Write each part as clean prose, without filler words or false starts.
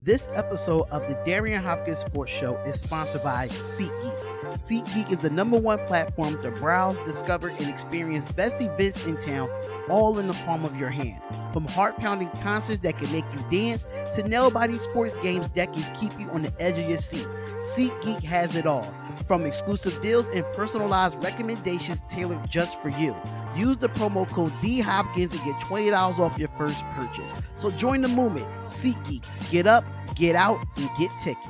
This episode of the Darion Hopkins Sports Show is sponsored by SeatGeek. SeatGeek is the #1 platform to browse, discover, and experience best events in town, all in the palm of your hand. From heart-pounding concerts that can make you dance to nail-biting sports games that can keep you on the edge of your seat, SeatGeek has it all. From exclusive deals and personalized recommendations tailored just for you. Use the promo code DHopkins and get $20 off your first purchase. So join the movement. SeatGeek. Get up, get out, and get tickets.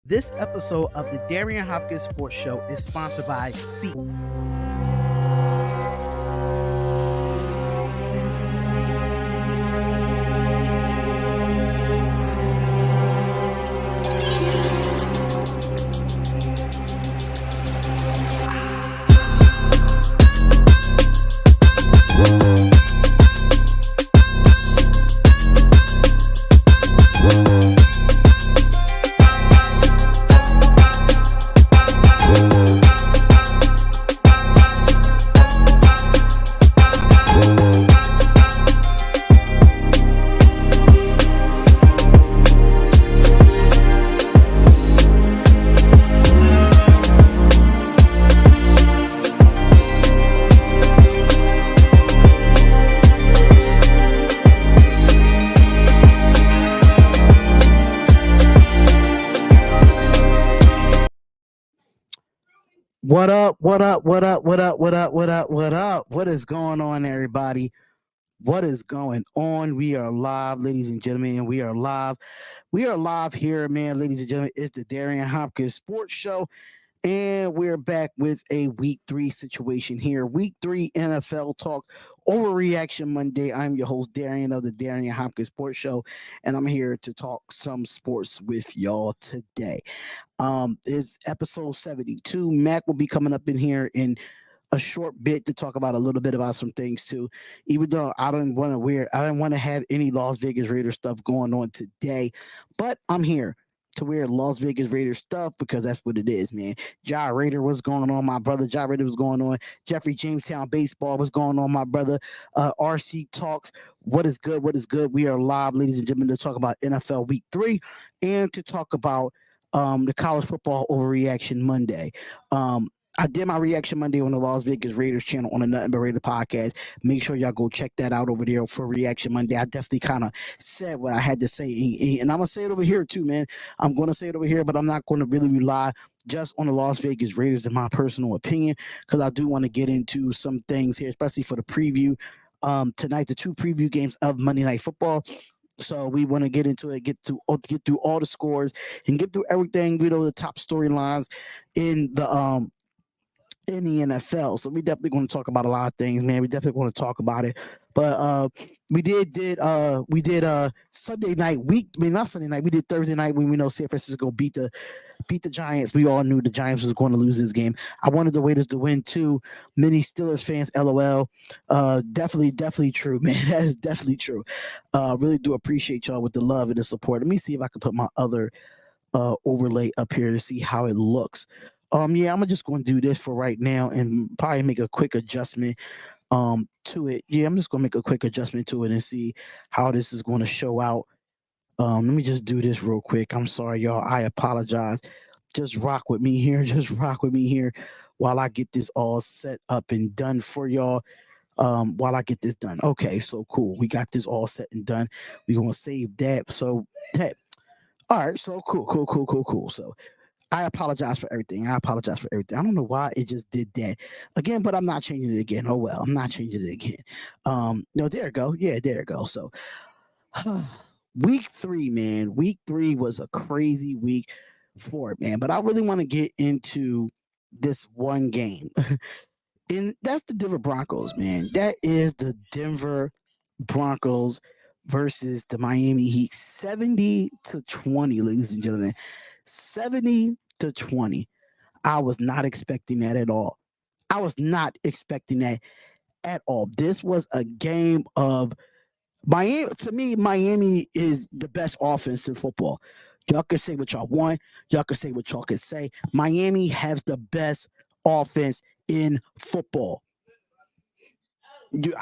This episode of the Darion Hopkins Sports Show is sponsored by SeatGeek. What up? What up? What up? What up? What up? What up? What up? What is going on, everybody? What is going on? We are live, ladies and gentlemen. We are live. We are live here, man, ladies and gentlemen. It's the Darion Hopkins Sports Show, and we're back with a Week 3 situation here. Week 3 NFL talk, Overreaction Monday. I'm your host, Darion of the Darion Hopkins Sports Show, and I'm here to talk some sports with y'all today. It's episode 72. Mac will be coming up in here in a short bit to talk about a little bit about some things too. Even though I didn't want to have any Las Vegas Raiders stuff going on today, but I'm here to wear Las Vegas Raiders stuff because that's what it is, man. Ja Raider was going on, my brother. Ja Raider was going on. Jeffrey Jamestown baseball was going on, my brother. RC Talks. What is good? What is good? We are live, ladies and gentlemen, to talk about NFL Week 3 and to talk about the college football overreaction Monday. I did my reaction Monday on the Las Vegas Raiders channel on the Nothing But Raider podcast. Make sure y'all go check that out over there for Reaction Monday. I definitely kind of said what I had to say, and I'm going to say it over here too, man. I'm going to say it over here, but I'm not going to really rely just on the Las Vegas Raiders in my personal opinion, because I do want to get into some things here, especially for the preview. Tonight, the 2 preview games of Monday Night Football. So we want to get into it, get through all the scores and get through everything, the top storylines in the in the NFL. So we definitely going to talk about a lot of things, man. We definitely going to talk about it. But we did Sunday night week. I mean, not Sunday night. We did Thursday night when we know San Francisco beat the Giants. We all knew the Giants was going to lose this game. I wanted the Raiders to win too. Many Steelers fans, LOL. Definitely true, man. That is definitely true. Really do appreciate y'all with the love and the support. Let me see if I can put my other overlay up here to see how it looks. Yeah, I'm just going to do this for right now and probably make a quick adjustment to it. Yeah, I'm just going to make a quick adjustment to it and see how this is going to show out. Let me just do this real quick. I'm sorry, y'all. I apologize. Just rock with me here. Just rock with me here while I get this all set up and done for y'all. While I get this done. Okay, so cool. We got this all set and done. We're gonna save that. So that all right, so cool. So I apologize for everything. I apologize for everything. I don't know why it just did that again, but I'm not changing it again. Oh well, I'm not changing it again. No, there it go. Yeah, there it go. So week 3, man. Week 3 was a crazy week for it, man. But I really want to get into this one game. And that's the Denver Broncos, man. That is the Denver Broncos versus the Miami Heat. 70-20, ladies and gentlemen. 70-20. I was not expecting that at all. I was not expecting that at all. This was a game of Miami. To me, Miami is the best offense in football. Y'all can say what y'all want. Y'all can say what y'all can say. Miami has the best offense in football.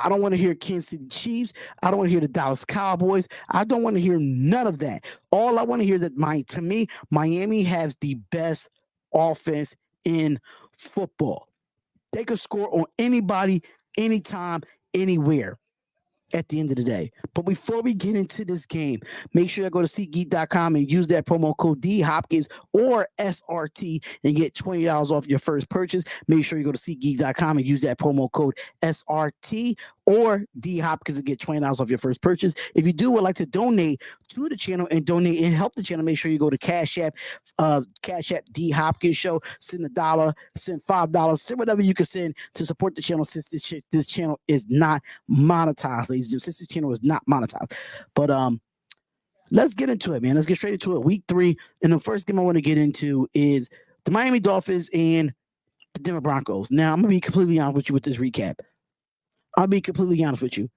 I don't want to hear Kansas City Chiefs. I don't want to hear the Dallas Cowboys. I don't want to hear none of that. All I want to hear is that to me, Miami has the best offense in football. They could score on anybody, anytime, anywhere at the end of the day. But before we get into this game, make sure you go to SeatGeek.com and use that promo code DHopkins or SRT and get $20 off your first purchase. Make sure you go to SeatGeek.com and use that promo code SRT or DHopkins and get $20 off your first purchase. If you would like to donate to the channel and help the channel, make sure you go to Cash App D Hopkins Show. Send $1, send $5, send whatever you can send to support the channel since this channel is not monetized, ladies and gentlemen. Since this channel is not monetized. But let's get into it, man. Let's get straight into it. Week 3, and the first game I want to get into is the Miami Dolphins and the Denver Broncos. Now, I'm gonna be completely honest with you with this recap. I'll be completely honest with you.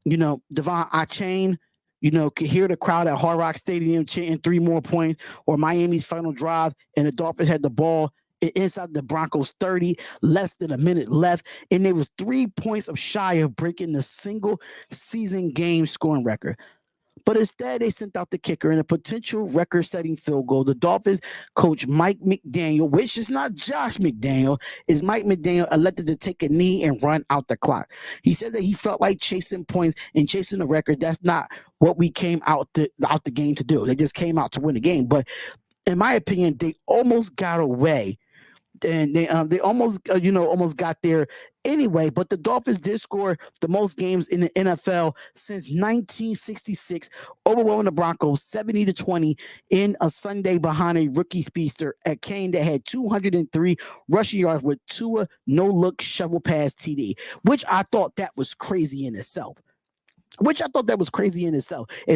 Devon Achane, could hear the crowd at Hard Rock Stadium chanting 3 more points, or Miami's final drive, and the Dolphins had the ball inside the Broncos 30, less than a minute left, and there was 3 points of shy of breaking the single season game scoring record. But instead, they sent out the kicker in a potential record-setting field goal. The Dolphins coach Mike McDaniel, which is not Josh McDaniel, is Mike McDaniel elected to take a knee and run out the clock. He said that he felt like chasing points and chasing the record. That's not what we came out the game to do. They just came out to win the game. But in my opinion, they almost got away. And they almost got there anyway. But the Dolphins did score the most games in the NFL since 1966, overwhelming the Broncos 70-20 in a Sunday behind a rookie speedster at Kane that had 203 rushing yards with Tua no-look shovel pass TD, which I thought that was crazy in itself. And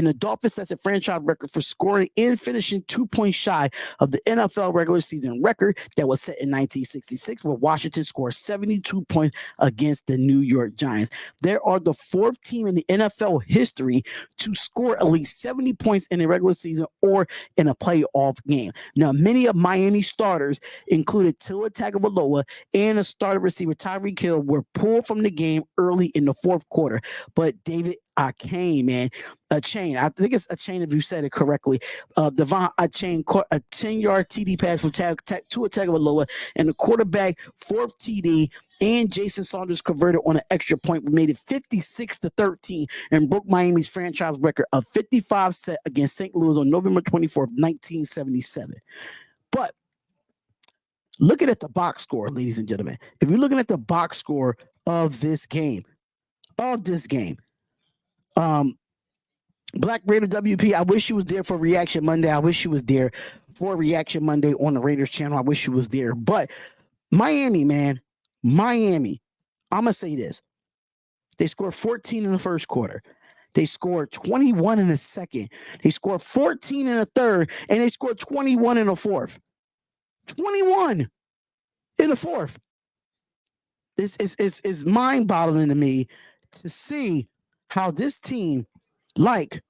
the Dolphins sets a franchise record for scoring and finishing 2 points shy of the NFL regular season record that was set in 1966, where Washington scored 72 points against the New York Giants. They are the 4th team in the NFL history to score at least 70 points in a regular season or in a playoff game. Now, many of Miami starters, included Tua Tagovailoa and a starter receiver Tyreek Hill, were pulled from the game early in the 4th quarter. But David Achane, man. Achane. I think it's Achane if you said it correctly. Devon Achane caught a 10-yard TD pass from Tua Tagovailoa, and the quarterback 4th TD, and Jason Saunders converted on an extra point. We made it 56-13 and broke Miami's franchise record of 55 set against St. Louis on November 24th, 1977. But looking at the box score, ladies and gentlemen, if you're looking at the box score of this game, Black Raider WP, I wish you was there for Reaction Monday. I wish you was there for Reaction Monday on the Raiders channel. I wish you was there. But Miami, man. Miami. I'm going to say this. They scored 14 in the first quarter. They scored 21 in the second. They scored 14 in the third. And they scored 21 in the fourth. 21 in the fourth. This is mind-boggling to me to see how this team, like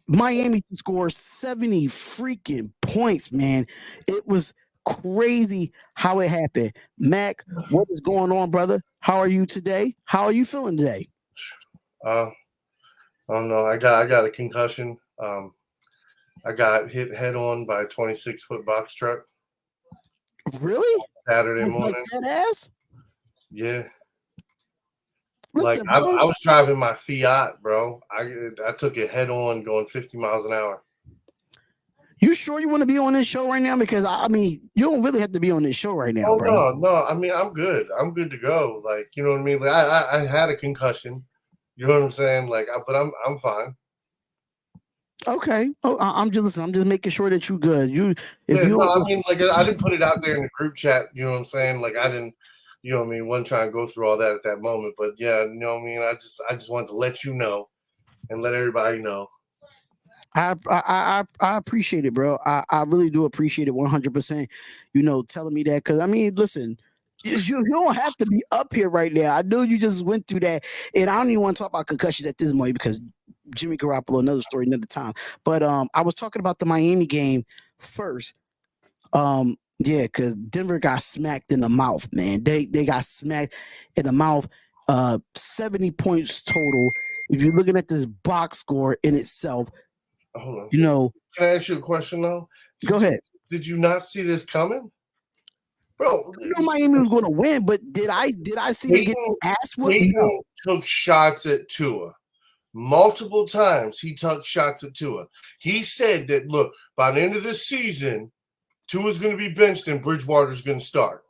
Miami scores 70 freaking points, man. It was crazy how it happened. Mac, what is going on, brother? How are you today? How are you feeling today? I don't know. I got a concussion. I got hit head on by a 26-foot box truck. Really? Saturday morning. Like that ass? Yeah. Listen, I was driving my Fiat, bro. I took it head on going 50 miles an hour. You sure you want to be on this show right now? Because I mean, you don't really have to be on this show right now, Oh, bro. No. I mean, I'm good. I'm good to go. Like, you know what I mean? Like, I had a concussion. You know what I'm saying? Like, but I'm fine. Okay. Oh, I'm just making sure that you're good. I mean, like, I didn't put it out there in the group chat. You know what I'm saying? Like, I didn't. You know what I mean? Wasn't trying to go through all that at that moment. But yeah, you know what I mean? I just wanted to let you know and let everybody know. I appreciate it, bro. I really do appreciate it 100%. Telling me that, because I mean, listen, you don't have to be up here right now. I know you just went through that, and I don't even want to talk about concussions at this point because Jimmy Garoppolo, another story, another time. But I was talking about the Miami game first. Yeah, because Denver got smacked in the mouth, man. They got smacked in the mouth. 70 points total. If you're looking at this box score in itself, Hold on. Can I ask you a question though? Go ahead. Did you not see this coming, bro? I knew Miami was going to win, but did I see them get ass whooped? No. Took shots at Tua. Multiple times he took shots at Tua. He said that, look, by the end of this season, Tua's going to be benched and Bridgewater's going to start.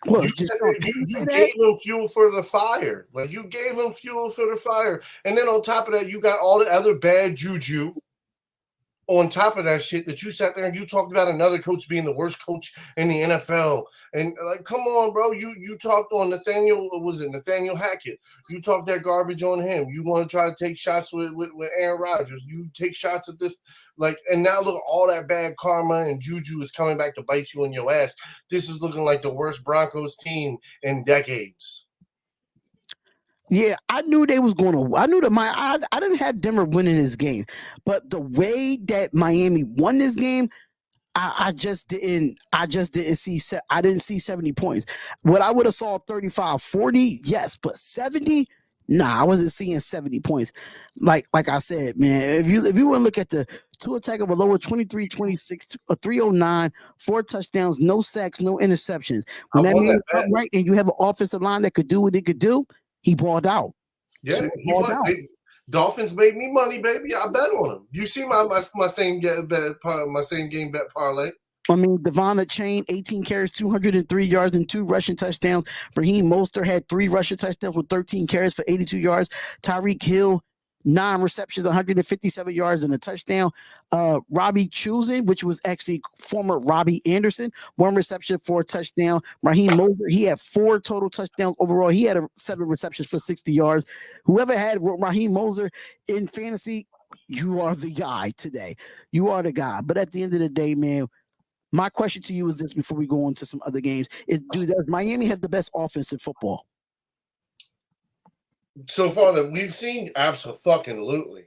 Well, you gave him fuel for the fire. Like, you gave him fuel for the fire. And then on top of that, you got all the other bad juju on top of that shit that you sat there and you talked about another coach being the worst coach in the NFL. And like, come on, bro. You talked on Nathaniel Hackett. You talked that garbage on him. You want to try to take shots with Aaron Rodgers. You take shots at this, like, and now look, all that bad karma and juju is coming back to bite you in your ass. This is looking like the worst Broncos team in decades. Yeah, I knew they was going to. I knew that I didn't have Denver winning this game, but the way that Miami won this game, I just didn't see. I didn't see 70 points. What I would have saw 35, 40, yes, but 70. Nah, I wasn't seeing 70 points. Like I said, man, if you want to look at the two attack of a lower 23, 26, a 309, 4 touchdowns, no sacks, no interceptions. When that man up right and you have an offensive line that could do what it could do, he balled out. Yeah, so he balled out. Dolphins made me money, baby. I bet on them. You see my same game bet parlay. I mean, Devon Chain, 18 carries, 203 yards, and 2 rushing touchdowns. Raheem Mostert had 3 rushing touchdowns with 13 carries for 82 yards. Tyreek Hill, 9 receptions, 157 yards, and a touchdown. Robbie Choosing, which was actually former Robbie Anderson, 1 reception for a touchdown. Raheem Mostert, he had 4 total touchdowns overall. He had 7 receptions for 60 yards. Whoever had Raheem Mostert in fantasy, you are the guy today. You are the guy. But at the end of the day, man, my question to you is this before we go on to some other games: does Miami have the best offense in football? So far that we've seen, absolutely.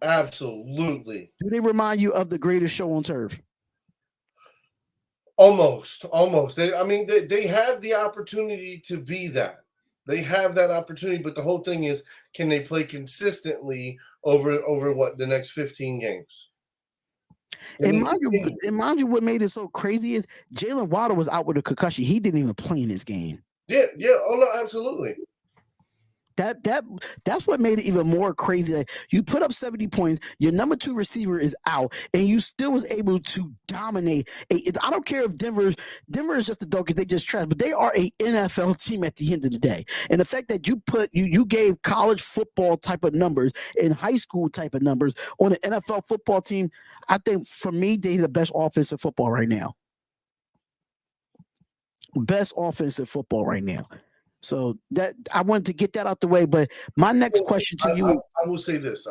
Absolutely. Do they remind you of the greatest show on turf? Almost. They have the opportunity to be that. They have that opportunity, but the whole thing is, can they play consistently over the next 15 games? And mind you, what made it so crazy is Jalen Waddle was out with a concussion. He didn't even play in this game. Yeah. Oh no, absolutely. That's what made it even more crazy. Like, you put up 70 points, your number 2 receiver is out, and you still was able to dominate. I don't care if Denver is just a dog because they just trash, but they are a NFL team at the end of the day. And the fact that you gave college football type of numbers and high school type of numbers on an NFL football team, I think for me they're the best offensive football right now. best offense in football right now. So that I wanted to get that out the way. But my next question to you, I will say this.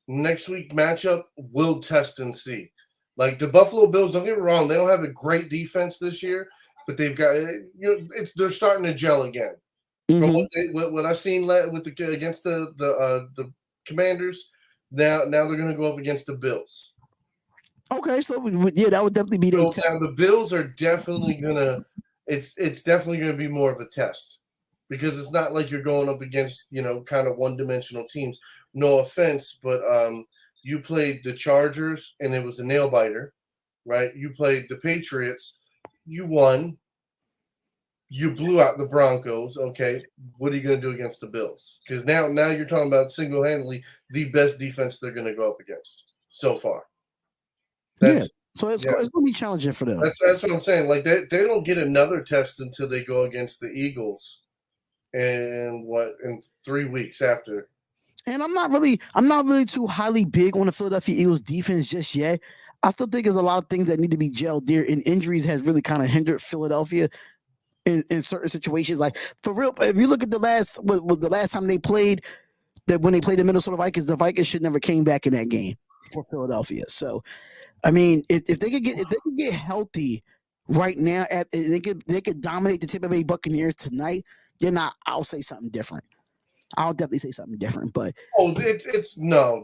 Next week matchup, we'll test and see. Like the Buffalo Bills, don't get me wrong, they don't have a great defense this year, but they've got they're starting to gel again. From what I've seen with against the Commanders, now they're going to go up against the Bills. Okay, so yeah, that would definitely be now the Bills are definitely gonna. It's definitely going to be more of a test because it's not like you're going up against kind of one-dimensional teams. No offense, but you played the Chargers and it was a nail biter, right? You played the Patriots, you won. You blew out the Broncos. Okay, what are you going to do against the Bills? Because now you're talking about single-handedly the best defense they're going to go up against so far. So it's going to be challenging for them. That's what I'm saying. Like they don't get another test until they go against the Eagles, in 3 weeks after. And I'm not really too highly big on the Philadelphia Eagles defense just yet. I still think there's a lot of things that need to be gelled there, and injuries has really kind of hindered Philadelphia in certain situations. Like for real, if you look at the last time they played, that when they played the Minnesota Vikings, the Vikings should never came back in that game for Philadelphia. So, I mean, if they could get healthy right now, they could dominate the Tampa Bay Buccaneers tonight, then I'll say something different. I'll definitely say something different, but it's no.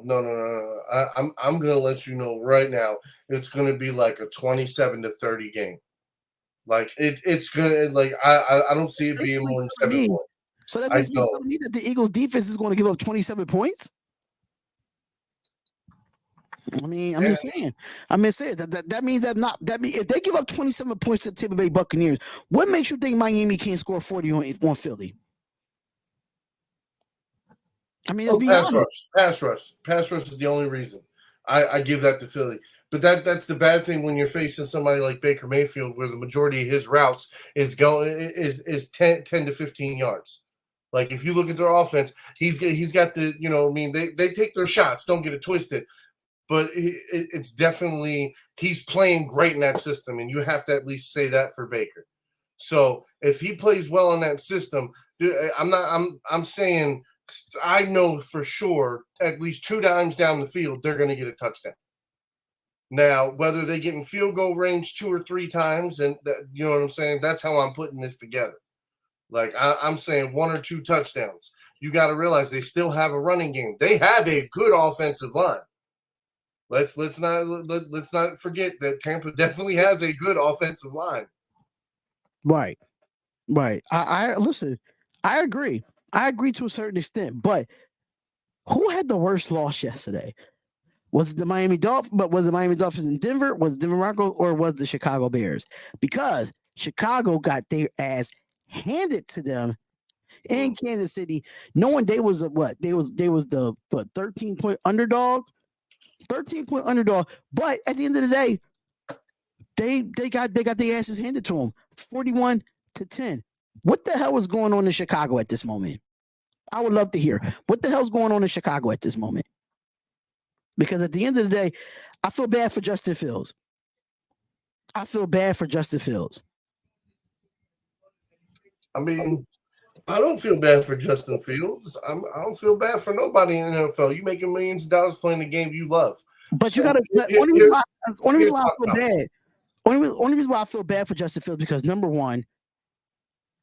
I'm gonna let you know right now. It's gonna be like a 27-30 game. Like it's gonna I don't see it being more than 7 points. So that makes me that the Eagles defense is going to give up 27 points. I mean, I'm just saying that means if they give up 27 points to the Tampa Bay Buccaneers, what makes you think Miami can't score 40 on Philly? I mean, let's be honest. Pass rush is the only reason I give that to Philly. But that's the bad thing when you're facing somebody like Baker Mayfield, where the majority of his routes is 10 to 15 yards. Like if you look at their offense, he's got the they take their shots. Don't get it twisted, but it's definitely he's playing great in that system, and you have to at least say that for Baker. So if he plays well in that system, I'm saying. I know for sure at least 2 times down the field, they're going to get a touchdown. Now, whether they get in field goal range 2 or 3 times, and you know what I'm saying? That's how I'm putting this together. Like I'm saying 1 or 2 touchdowns. You got to realize they still have a running game. They have a good offensive line. Let's not forget that Tampa definitely has a good offensive line. Right. I listen. I agree. I agree to a certain extent, but who had the worst loss yesterday? Was it the Miami Dolphins? But was the Miami Dolphins in Denver? Was it Denver Broncos, or was the Chicago Bears? Because Chicago got their ass handed to them in Kansas City, knowing they was They was the 13-point underdog. 13-point underdog. But at the end of the day, they got their asses handed to them, 41-10. What the hell was going on in Chicago at this moment? I would love to hear what the hell's going on in Chicago at this moment. Because at the end of the day, I feel bad for Justin Fields. I mean, I don't feel bad for Justin Fields. I don't feel bad for nobody in the NFL. You making millions of dollars playing the game you love. But so, you got to. Only reason why I feel bad for Justin Fields because number one,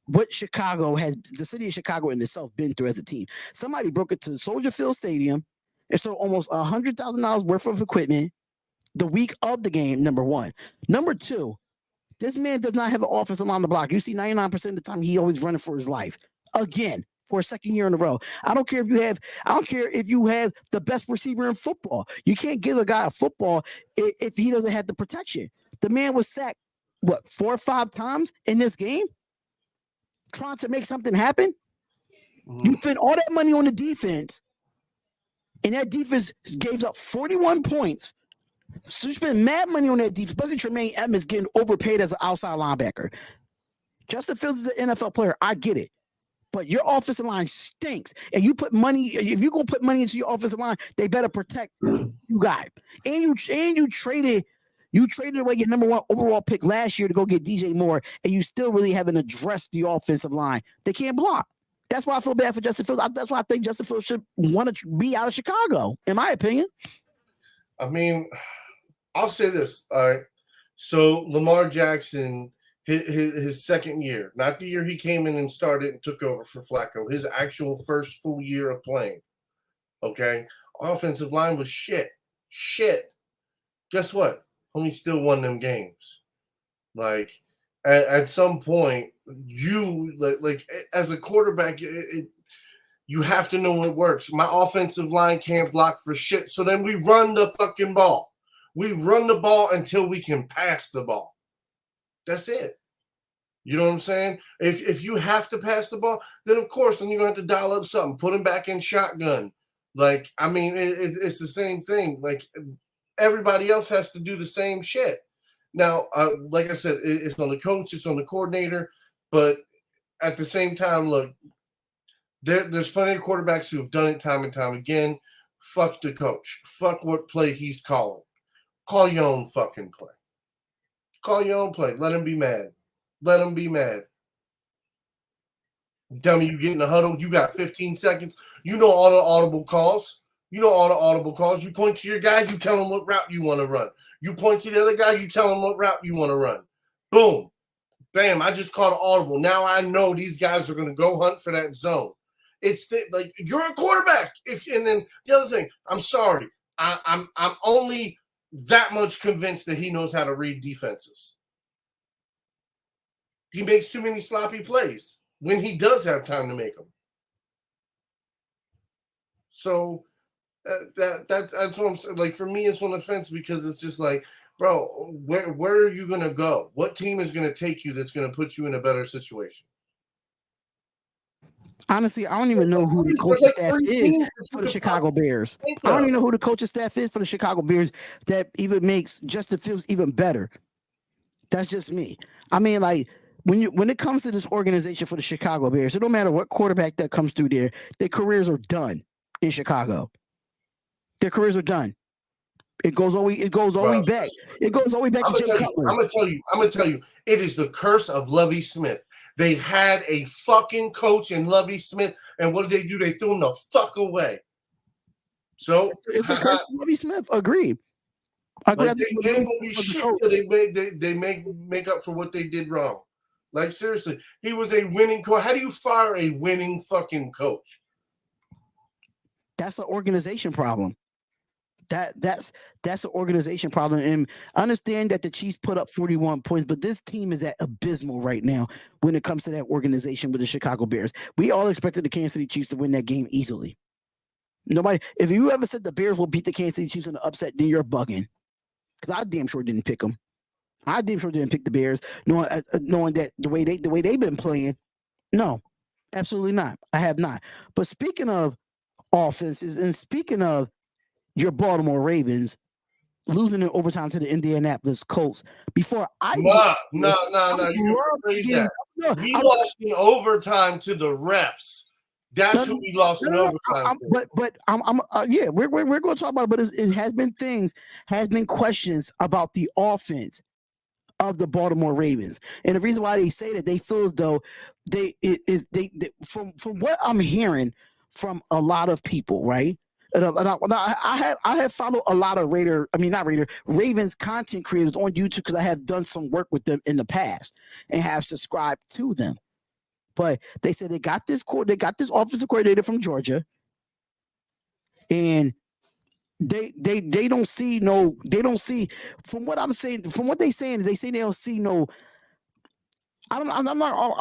what Chicago has, the city of Chicago in itself, been through as a team. Somebody broke into Soldier Field Stadium and stole almost $100,000 worth of equipment the week of the game, number one. Number two, this man does not have an offensive line on the block. You see 99% of the time he always running for his life. Again, for a second year in a row. I don't care if you have the best receiver in football. You can't give a guy a football if he doesn't have the protection. The man was sacked, 4 or 5 times in this game? Trying to make something happen. You spend all that money on the defense, and that defense gave up 41 points. So you spend mad money on that defense, especially Tremaine Edmonds getting overpaid as an outside linebacker. Justin Fields is an NFL player. I get it. But your offensive line stinks. And you put money, if you're going to put money into your offensive line, they better protect you guys. And you traded You traded away your number 1 overall pick last year to go get DJ Moore, and you still really haven't addressed the offensive line. They can't block. That's why I feel bad for Justin Fields. That's why I think Justin Fields should want to be out of Chicago, in my opinion. I mean, I'll say this. All right. So Lamar Jackson, his second year, not the year he came in and started and took over for Flacco, his actual first full year of playing. Okay. Offensive line was shit. Guess what? Homie still won them games. Like, at some point, you like as a quarterback, you have to know what works. My offensive line can't block for shit. So then we run the fucking ball. We run the ball until we can pass the ball. That's it. You know what I'm saying? If you have to pass the ball, then of course, then you're going to have to dial up something, put him back in shotgun. Like, I mean, it's the same thing. Like, everybody else has to do the same shit. Now, like I said, it's on the coach, it's on the coordinator, but at the same time, look, there's plenty of quarterbacks who have done it time and time again. Fuck the coach. Fuck what play he's calling. Call your own fucking play. Call your own play. Let him be mad. Let him be mad. Dummy, you get in the huddle. You got 15 seconds. You know all the audible calls. You point to your guy. You tell him what route you want to run. You point to the other guy. You tell him what route you want to run. Boom. Bam. I just called an audible. Now I know these guys are going to go hunt for that zone. It's like you're a quarterback. And then the other thing, I'm sorry. I'm only that much convinced that he knows how to read defenses. He makes too many sloppy plays when he does have time to make them. So that's what I'm saying. Like, for me, it's on the fence because it's just like, bro, where are you going to go? What team is going to take you that's going to put you in a better situation? Honestly, I don't even know who the coaching staff is for the Chicago Bears. I don't even know who the coaching staff is for the Chicago Bears that even makes Justin Fields even better. That's just me. I mean, like, when it comes to this organization for the Chicago Bears, it don't matter what quarterback that comes through there, their careers are done in Chicago. Their careers are done. It goes all the way back. It goes all the way back to Jay Cutler. I'm gonna tell you, it is the curse of Lovie Smith. They had a fucking coach in Lovie Smith, and what did they do? They threw him the fuck away. So it's the curse of Lovie Smith. Agreed. Like, they ain't gonna be shit till they make up for what they did wrong. Like, seriously, he was a winning coach. How do you fire a winning fucking coach? That's an organization problem. That's an organization problem. And I understand that the Chiefs put up 41 points, but this team is at abysmal right now when it comes to that organization with the Chicago Bears. We all expected the Kansas City Chiefs to win that game easily. Nobody, if you ever said the Bears will beat the Kansas City Chiefs in the upset, then you're bugging. Because I damn sure didn't pick them. I damn sure didn't pick the Bears, knowing that the way they've been playing. No, absolutely not. I have not. But speaking of offenses and speaking of your Baltimore Ravens losing in overtime to the Indianapolis Colts, before I no, you rephrase that. We lost in overtime to the refs. That's who we lost in overtime. We're going to talk about it, but it has been questions about the offense of the Baltimore Ravens, and the reason why they say that, they feel as though they from what I'm hearing from a lot of people, right? And I have followed a lot of Ravens content creators on YouTube because I have done some work with them in the past and have subscribed to them. But they said they got this offensive coordinator from Georgia, and they don't see from what I'm saying, from what they saying is they say they don't see no. I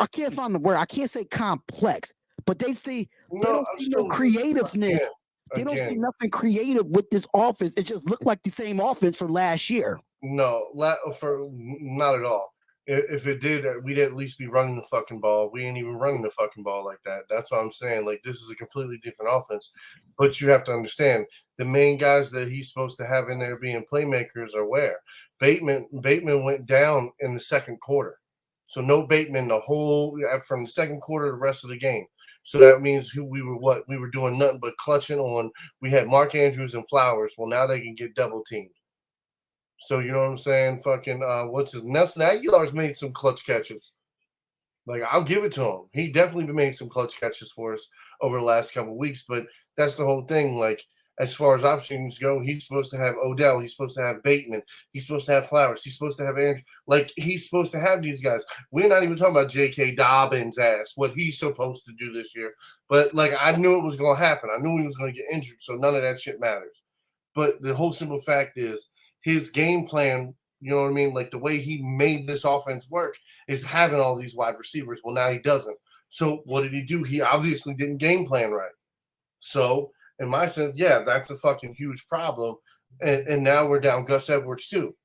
can't find the word. I can't say complex, but they see they don't see no creativeness. They don't see nothing creative with this offense. It just looked like the same offense from last year. No, not at all. If it did, we'd at least be running the fucking ball. We ain't even running the fucking ball like that. That's what I'm saying. Like, this is a completely different offense. But you have to understand, the main guys that he's supposed to have in there being playmakers are where? Bateman went down in the second quarter. So no Bateman from the second quarter to the rest of the game. So that means we were doing nothing but clutching on. We had Mark Andrews and Flowers. Well, now they can get double teamed. So you know what I'm saying? Fucking what's his Nelson Aguilar's made some clutch catches. Like, I'll give it to him. He definitely made some clutch catches for us over the last couple of weeks. But that's the whole thing. Like, as far as options go, he's supposed to have Odell. He's supposed to have Bateman. He's supposed to have Flowers. He's supposed to have Andrew. Like, he's supposed to have these guys. We're not even talking about J.K. Dobbins' ass, what he's supposed to do this year. But, like, I knew it was going to happen. I knew he was going to get injured, so none of that shit matters. But the whole simple fact is his game plan, you know what I mean? Like, the way he made this offense work is having all these wide receivers. Well, now he doesn't. So what did he do? He obviously didn't game plan right. So in my sense, yeah, that's a fucking huge problem. And now we're down Gus Edwards too.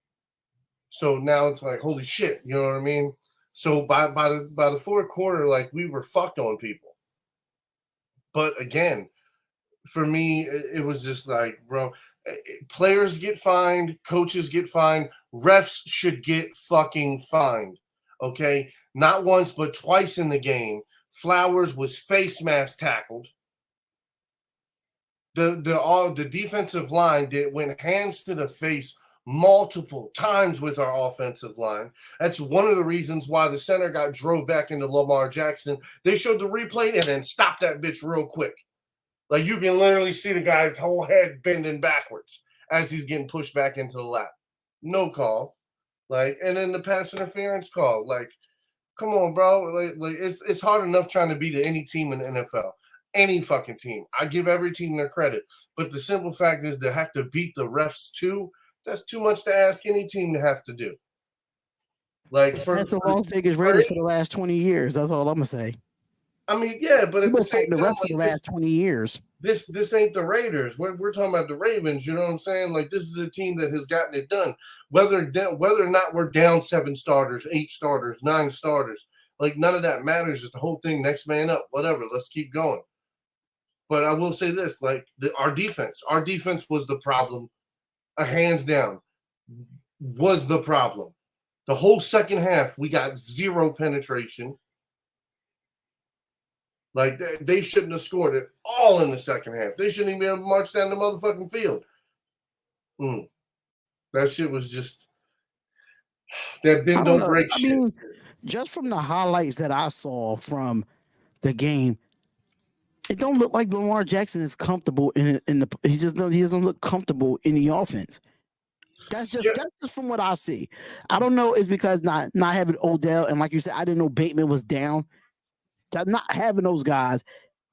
So now it's like, holy shit, you know what I mean? So by the fourth quarter, like, we were fucked on people. But again, for me, it was just like, bro, players get fined, coaches get fined, refs should get fucking fined. Okay, not once but twice in the game. Flowers was face mask tackled. The defensive line went hands to the face multiple times with our offensive line. That's one of the reasons why the center got drove back into Lamar Jackson. They showed the replay and then stopped that bitch real quick. Like, you can literally see the guy's whole head bending backwards as he's getting pushed back into the lap. No call. Like, and then the pass interference call. Like, come on, bro. Like it's hard enough trying to beat any team in the NFL. Any fucking team. I give every team their credit. But the simple fact is to have to beat the refs too, that's too much to ask any team to have to do. Like, that's the Las Vegas Raiders for the last 20 years. That's all I'm gonna say. I mean, yeah, but at the same time, like, for the last 20 years. This ain't the Raiders. We're talking about the Ravens. You know what I'm saying? Like, this is a team that has gotten it done. Whether or not we're down 7 starters, 8 starters, 9 starters, like, none of that matters. It's the whole thing. Next man up. Whatever. Let's keep going. But I will say this: like, our defense was the problem. Hands down, was the problem. The whole second half, we got 0 penetration. Like, they shouldn't have scored it all in the second half. They shouldn't even be able to march down the motherfucking field. That shit was just that bend don't break shit. I mean, just from the highlights that I saw from the game, it don't look like Lamar Jackson is comfortable in the. He doesn't look comfortable in the offense. That's just from what I see. I don't know. It's because not having Odell, and like you said, I didn't know Bateman was down. Not having those guys,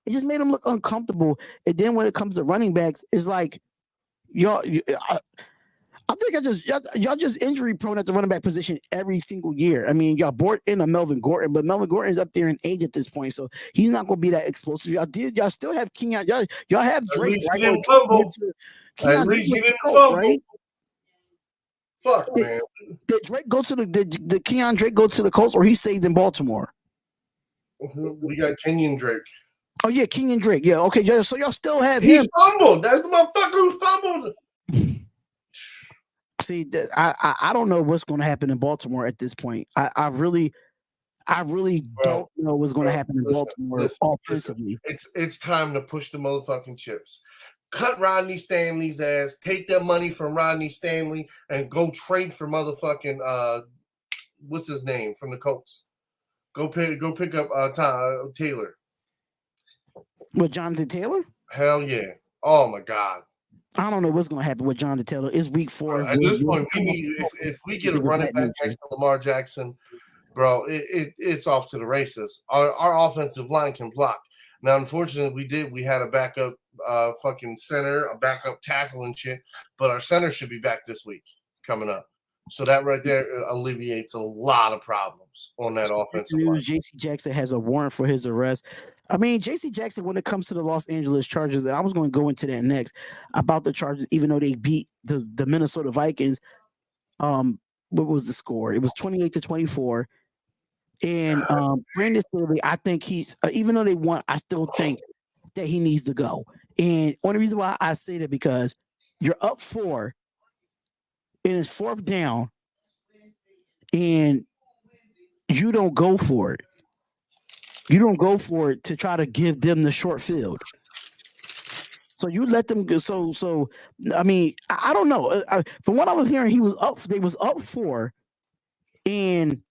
it just made them look uncomfortable. And then when it comes to running backs, it's like I think y'all just injury prone at the running back position every single year. I mean, y'all brought in a Melvin Gordon, but Melvin Gordon is up there in age at this point, so he's not going to be that explosive. Y'all still have Kenyon. Y'all have Drake. At least he didn't fumble. Right? Fuck, man. Did Drake go to the Kenyon Drake go to the Colts, or he stays in Baltimore? We got Kenyon Drake. Oh yeah, Kenyon Drake. Yeah, okay. Yeah, so y'all still have him. He fumbled. That's the motherfucker who fumbled. See, I don't know what's going to happen in Baltimore at this point. I really don't know what's going to happen in Baltimore offensively. It's time to push the motherfucking chips. Cut Rodney Stanley's ass. Take that money from Rodney Stanley and go trade for motherfucking what's his name from the Colts. Go pick up Taylor. What, Jonathan Taylor? Hell yeah! Oh my god! I don't know what's going to happen with Jonathan Taylor. It's week 4. At this point, we need if we get a running back next to Lamar Jackson, bro, it's off to the races. Our offensive line can block. Now, unfortunately, we had a backup fucking center, a backup tackle and shit, but our center should be back this week coming up. So that right there alleviates a lot of problems on that offensive line. J.C. Jackson has a warrant for his arrest. I mean, J.C. Jackson, when it comes to the Los Angeles Chargers, and I was going to go into that next about the Chargers, even though they beat the Minnesota Vikings. What was the score? It was 28-24. And Brandon Staley, I think he's even though they won, I still think that he needs to go. And one reason why I say that because you're up 4. And it's 4th down, and you don't go for it. You don't go for it to try to give them the short field. So you let them go. So I mean, I don't know. From what I was hearing, he was up. They was up 4, and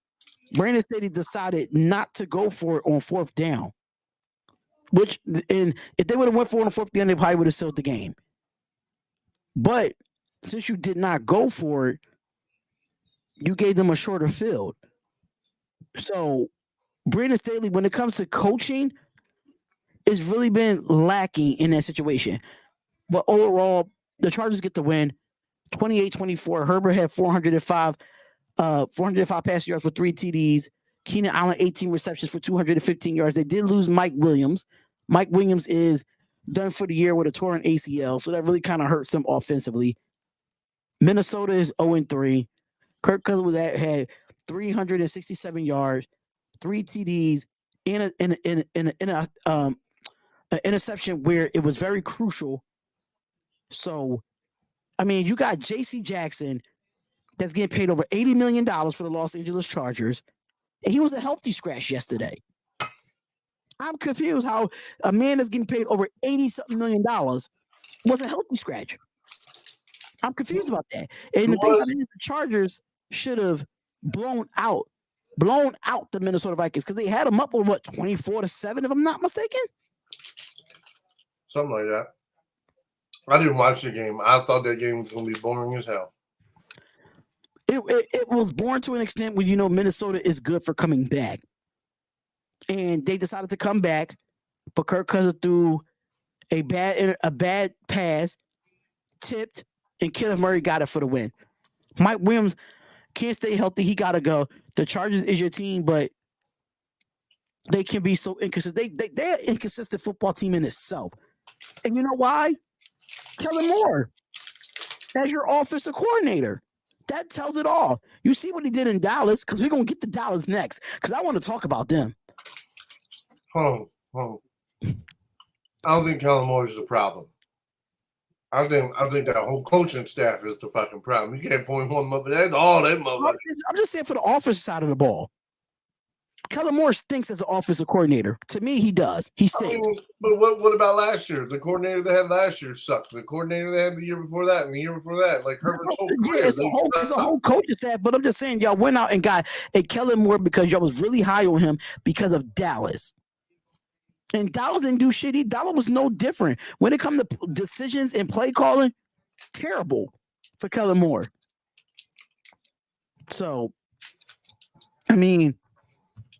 Brandon Staley decided not to go for it on 4th down. Which, and if they would have went for it on 4th down, they probably would have sealed the game. But since you did not go for it, you gave them a shorter field. So Brandon Staley, when it comes to coaching, it's really been lacking in that situation. But overall, the Chargers get the win, 28-24. Herbert had 405 passing yards for 3 TDs. Keenan Allen, 18 receptions for 215 yards. They did lose Mike Williams. Mike Williams is done for the year with a torn ACL, so that really kind of hurts them offensively. Minnesota is 0-3. Kirk Cousins had 367 yards, 3 TDs, in an interception where it was very crucial. So, I mean, you got J.C. Jackson that's getting paid over $80 million for the Los Angeles Chargers, and he was a healthy scratch yesterday. I'm confused how a man that's getting paid over $80-something million was a healthy scratch. I'm confused about that. And the thing about it is the Chargers should have blown out the Minnesota Vikings because they had them up on 24-7, if I'm not mistaken. Something like that. I didn't watch the game. I thought that game was going to be boring as hell. It was boring to an extent when Minnesota is good for coming back. And they decided to come back, but Kirk Cousins threw a bad pass, tipped, and Kenneth Murray got it for the win. Mike Williams can't stay healthy. He got to go. The Chargers is your team, but they can be so inconsistent. They're an inconsistent football team in itself. And you know why? Kellen Moore as your offensive coordinator. That tells it all. You see what he did in Dallas, because we're going to get to Dallas next, because I want to talk about them. I don't think Kellen Moore is the problem. I think that whole coaching staff is the fucking problem. You can't point one mother. That's all that mother. I'm just saying for the offensive side of the ball. Kellen Moore stinks as an offensive coordinator. To me, he does. He stinks. But what about last year? The coordinator they had last year sucked. The coordinator they had the year before that and the year before that. Like Herbert's whole career. It's a whole coaching staff. But I'm just saying, y'all went out and got a Kellen Moore because y'all was really high on him because of Dallas. And Dallas didn't do shit. Dallas was no different. When it comes to decisions and play calling, terrible for Kellen Moore. So, I mean,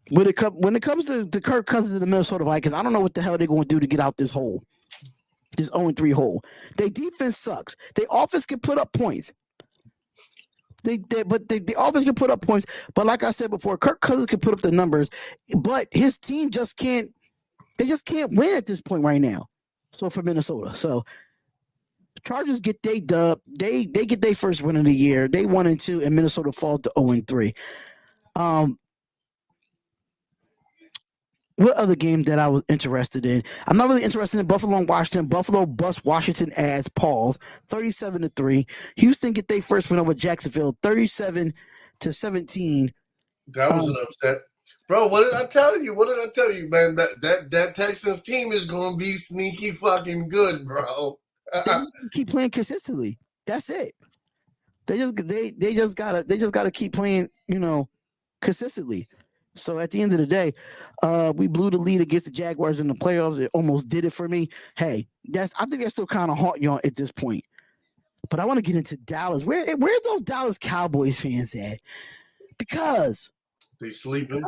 when it comes to Kirk Cousins and the Minnesota Vikings, I don't know what the hell they're going to do to get out this hole, this 0-3 hole. Their defense sucks. Their offense can put up points. The offense can put up points. But like I said before, Kirk Cousins can put up the numbers, but his team just can't. They just can't win at this point right now. So for Minnesota, so Chargers get their dub. They get their first win of the year. They 1-2, and Minnesota falls to 0-3. What other game that I was interested in? I'm not really interested in Buffalo and Washington. Buffalo bust Washington as Pauls, 37-3. Houston get their first win over Jacksonville, 37-17. That was an upset. Bro, what did I tell you? Man? That Texans team is going to be sneaky fucking good, bro. They keep playing consistently. That's it. They just gotta keep playing, consistently. So at the end of the day, we blew the lead against the Jaguars in the playoffs. It almost did it for me. Hey, I think that's still kind of hot, y'all, at this point. But I want to get into Dallas. Where's those Dallas Cowboys fans at? Because they sleeping.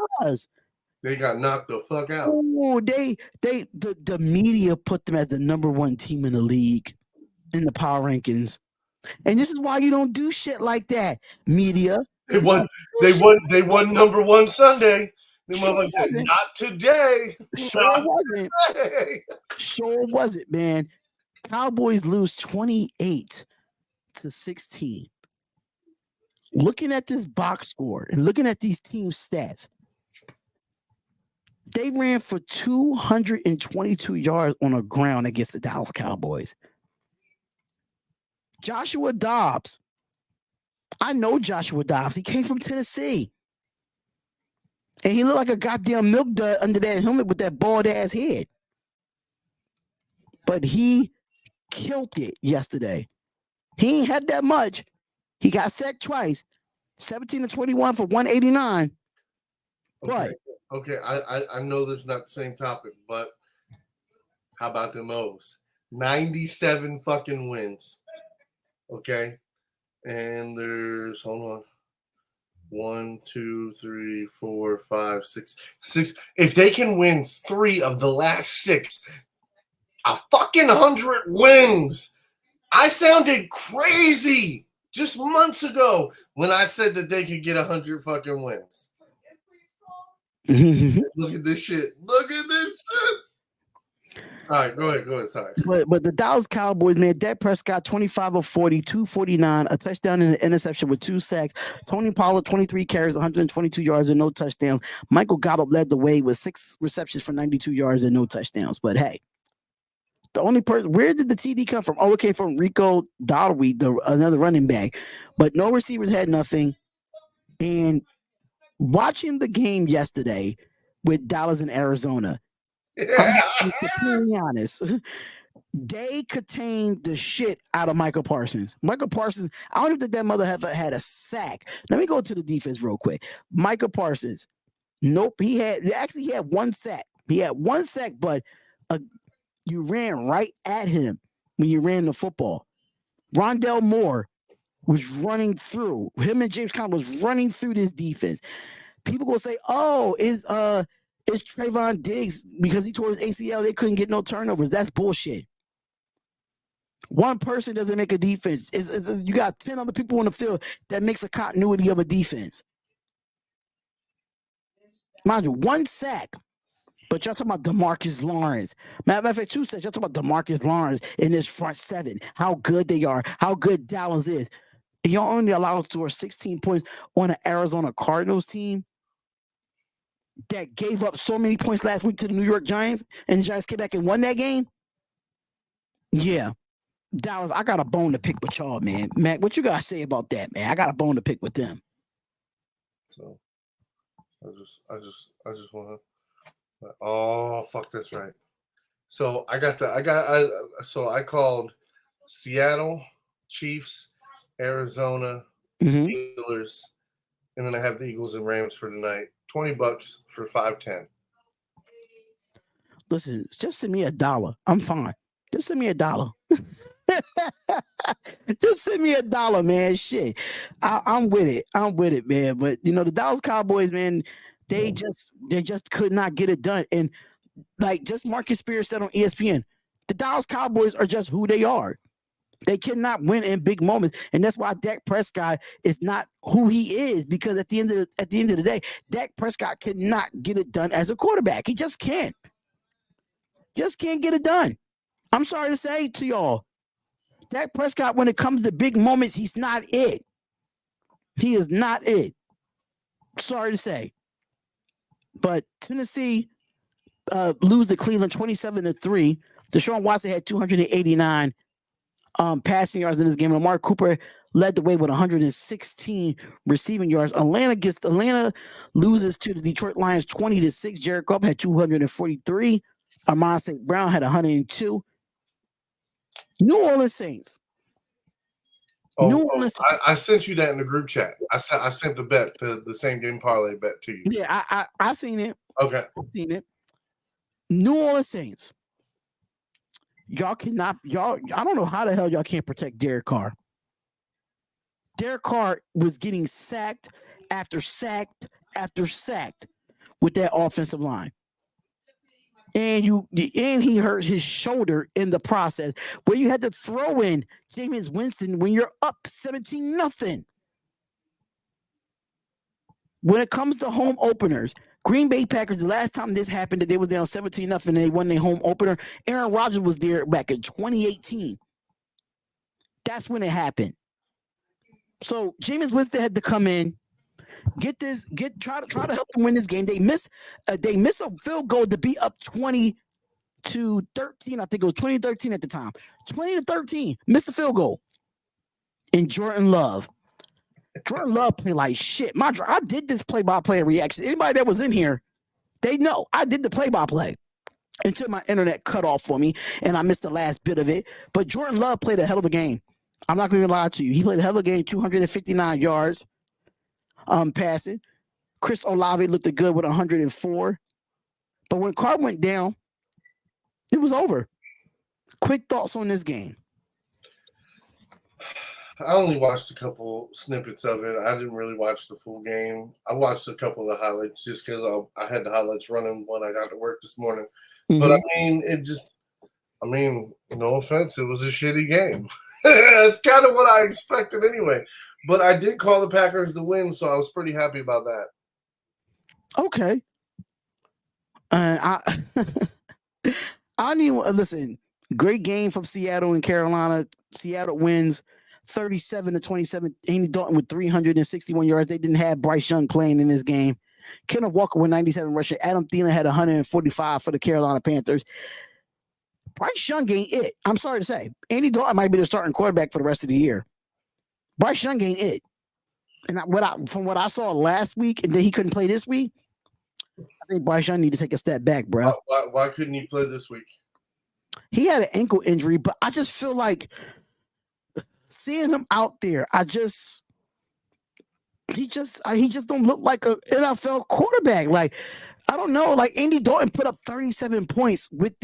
They got knocked the fuck out. Oh, the media put them as the number 1 team in the league in the power rankings. And this is why you don't do shit like that, media. They won number 1 Sunday. They said, not today. Sure wasn't, man. Cowboys lose 28-16. Looking at this box score and looking at these team stats, they ran for 222 yards on the ground against the Dallas Cowboys. Joshua Dobbs. I know Joshua Dobbs. He came from Tennessee. And he looked like a goddamn milk dud under that helmet with that bald ass head. But he killed it yesterday. He ain't had that much. He got sacked twice. 17-21 for 189. Okay, I know this is not the same topic, but how about the O's? 97 fucking wins. Okay. And there's, hold on. 1, 2, 3, 4, 5, 6. If they can win 3 of the last 6, a fucking 100 wins. I sounded crazy just months ago when I said that they could get 100 fucking wins. Look at this shit. Look at this shit. All right, go ahead. Sorry. But the Dallas Cowboys, man, Dak Prescott, 25 of 40, 249, a touchdown and an interception with 2 sacks. Tony Pollard, 23 carries, 122 yards and no touchdowns. Michael Gallup led the way with 6 receptions for 92 yards and no touchdowns. But hey, the only person, where did the TD come from? Oh, it came from Rico Dowdle, another running back. But no receivers had nothing. And watching the game yesterday with Dallas and Arizona, I'm being honest, they contained the shit out of Michael Parsons. Michael Parsons, I don't even think that mother ever had a sack. Let me go to the defense real quick. Michael Parsons, nope, he had 1 sack. He had 1 sack, but you ran right at him when you ran the football. Rondell Moore was running through. Him and James Conner was running through this defense. People gonna say, "Oh, is Trayvon Diggs because he tore his ACL? They couldn't get no turnovers." That's bullshit. One person doesn't make a defense. You got 10 other people on the field that makes a continuity of a defense. Mind you, 1 sack. But y'all talking about DeMarcus Lawrence. Matter of fact, 2 sacks. Y'all talking about DeMarcus Lawrence in this front 7. How good they are. How good Dallas is. And y'all only allow us to score 16 points on an Arizona Cardinals team that gave up so many points last week to the New York Giants, and the Giants came back and won that game. Yeah. Dallas, I got a bone to pick with y'all, man. Mac, what you got to say about that, man? I got a bone to pick with them. So, I just want to. Oh, fuck, that's right. So I called Seattle, Chiefs, Arizona, Steelers, and then I have the Eagles and Rams for tonight. $20 for 5-10. Listen, just send me $1. I'm fine. Just send me $1. Just send me $1, man. Shit, I'm with it. I'm with it, man. But you know, the Dallas Cowboys, man, they just could not get it done. And like just Marcus Spears said on ESPN, the Dallas Cowboys are just who they are. They cannot win in big moments, and that's why Dak Prescott is not who he is. Because at the end of the day, Dak Prescott cannot get it done as a quarterback. He just can't. Just can't get it done. I'm sorry to say to y'all, Dak Prescott, when it comes to big moments, he's not it. He is not it. Sorry to say. But Tennessee lose to Cleveland 27-3. Deshaun Watson had 289 passing yards in this game. Lamar Cooper led the way with 116 receiving yards. Atlanta loses to the Detroit Lions 20-6. Jared Goff had 243. Amon St. Brown had 102. New Orleans Saints. I sent you that in the group chat. I sent the bet, the same game parlay bet to you. Yeah, I seen it. Okay. I've seen it. New Orleans Saints. Y'all cannot, I don't know how the hell y'all can't protect Derek Carr. Derek Carr was getting sacked after sacked after sacked with that offensive line. And he hurt his shoulder in the process, where you had to throw in Jameis Winston when you're up 17-0. When it comes to home openers, Green Bay Packers, the last time this happened, that they was down 17-0 and they won their home opener, Aaron Rodgers was there back in 2018. That's when it happened. So Jameis Winston had to come in, try to help them win this game. They miss a field goal to be up 20-13. I think it was 20-13 at the time. 20-13, missed the field goal. And Jordan Love played like shit. I did this play-by-play reaction. Anybody that was in here, they know I did the play-by-play. until my internet cut off for me and I missed the last bit of it. But Jordan Love played a hell of a game. I'm not going to lie to you. He played a hell of a game, 259 yards passing. Chris Olave looked good with 104. But when Carr went down, it was over. Quick thoughts on this game. I only watched a couple snippets of it. I didn't really watch the full game. I watched a couple of the highlights just because I had the highlights running when I got to work this morning. Mm-hmm. But no offense, it was a shitty game. It's kind of what I expected anyway. But I did call the Packers to win, so I was pretty happy about that. Okay. I need listen. Great game from Seattle and Carolina. Seattle wins 37-27. Andy Dalton with 361 yards. They didn't have Bryce Young playing in this game. Kenneth Walker with 97 rushing. Adam Thielen had 145 for the Carolina Panthers. Bryce Young ain't it. I'm sorry to say. Andy Dalton might be the starting quarterback for the rest of the year. Bryce Young ain't it. And from what I saw last week, and then he couldn't play this week, I think Bryce Young need to take a step back, bro. Why couldn't he play this week? He had an ankle injury, but I just feel like seeing him out there, he just don't look like an NFL quarterback. Like, I don't know. Like, Andy Dalton put up 37 points with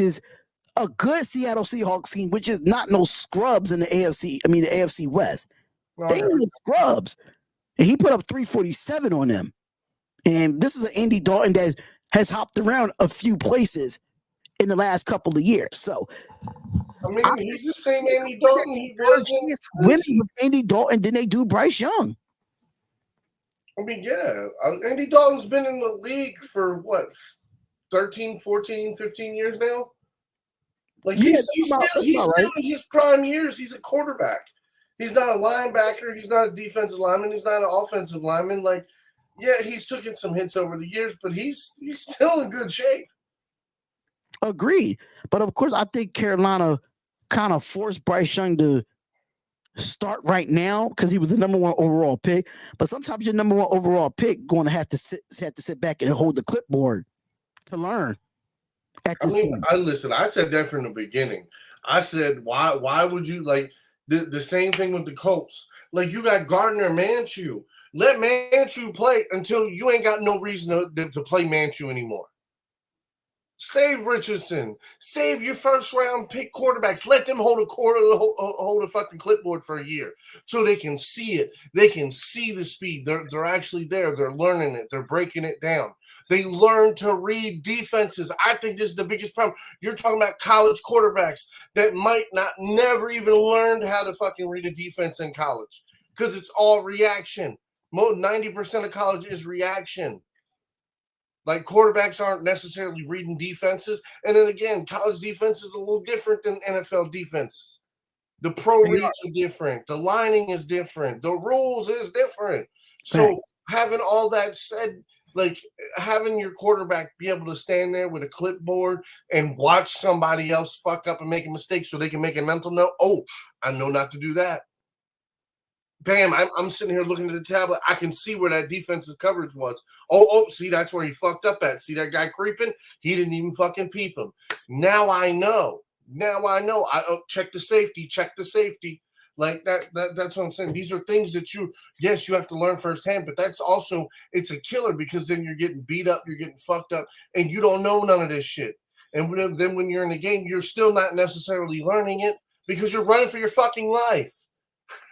a good Seattle Seahawks team, which is not no scrubs in the AFC West. They ain't no scrubs. And he put up 347 on them. And this is an Andy Dalton that has hopped around a few places in the last couple of years. So, he's the same Andy Dalton. He wasn't winning with Andy Dalton than they do Bryce Young. Andy Dalton's been in the league for what, 13, 14, 15 years now? Like, he's still in his prime years. He's a quarterback. He's not a linebacker. He's not a defensive lineman. He's not an offensive lineman. Like, yeah, he's taken some hits over the years, but he's still in good shape. Agreed. But, of course, I think Carolina kind of forced Bryce Young to start right now because he was the number one overall pick. But sometimes your number one overall pick going to have to sit back and hold the clipboard to learn. I said that from the beginning. I said, why would you, like, the same thing with the Colts. Like, you got Gardner Minshew. Let Minshew play until you ain't got no reason to play Minshew anymore. Save Richardson. Save your first-round pick quarterbacks. Let them hold a fucking clipboard for a year so they can see it. They can see the speed. They're actually there. They're learning it. They're breaking it down. They learn to read defenses. I think this is the biggest problem. You're talking about college quarterbacks that might never even learned how to fucking read a defense in college because it's all reaction. 90% of college is reaction. Like, quarterbacks aren't necessarily reading defenses. And then again, college defense is a little different than NFL defenses. The pro reads are different. The lining is different. The rules is different. So having all that said, like, having your quarterback be able to stand there with a clipboard and watch somebody else fuck up and make a mistake so they can make a mental note. Oh, I know not to do that. Bam, I'm sitting here looking at the tablet. I can see where that defensive coverage was. Oh, see, that's where he fucked up at. See that guy creeping? He didn't even fucking peep him. Now I know. Check the safety. Like that's what I'm saying. These are things that you have to learn firsthand, but that's also, it's a killer because then you're getting beat up, you're getting fucked up, and you don't know none of this shit. And then when you're in the game, you're still not necessarily learning it because you're running for your fucking life.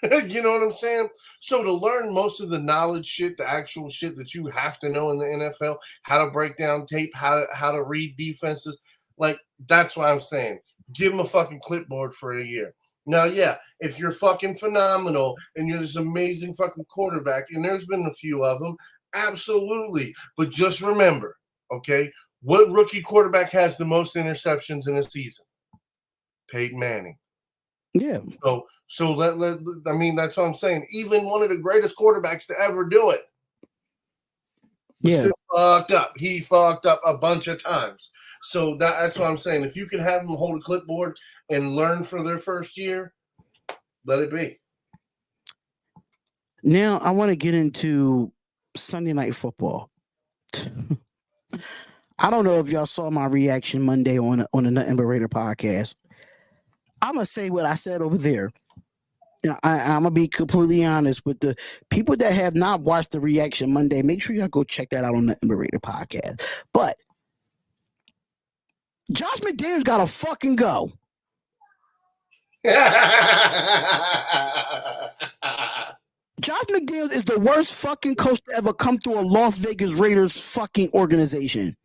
You know what I'm saying? So to learn most of the knowledge shit, the actual shit that you have to know in the NFL, how to break down tape, how to read defenses, like, that's why I'm saying give them a fucking clipboard for a year. Now, yeah, if you're fucking phenomenal and you're this amazing fucking quarterback, and there's been a few of them, absolutely. But just remember, okay, what rookie quarterback has the most interceptions in a season? Peyton Manning. Yeah. So that's what I'm saying. Even one of the greatest quarterbacks to ever do it. Still fucked up. He fucked up a bunch of times. So that's what I'm saying. If you can have them hold a clipboard and learn for their first year, let it be. Now I want to get into Sunday Night Football. I don't know if y'all saw my reaction Monday on the Nothing But Raider podcast. I'm gonna say what I said over there. I'm gonna be completely honest with the people that have not watched the reaction Monday. Make sure y'all go check that out on the Nothing But Raider podcast. But Josh McDaniels gotta fucking go. Josh McDaniels is the worst fucking coach to ever come through a Las Vegas Raiders fucking organization.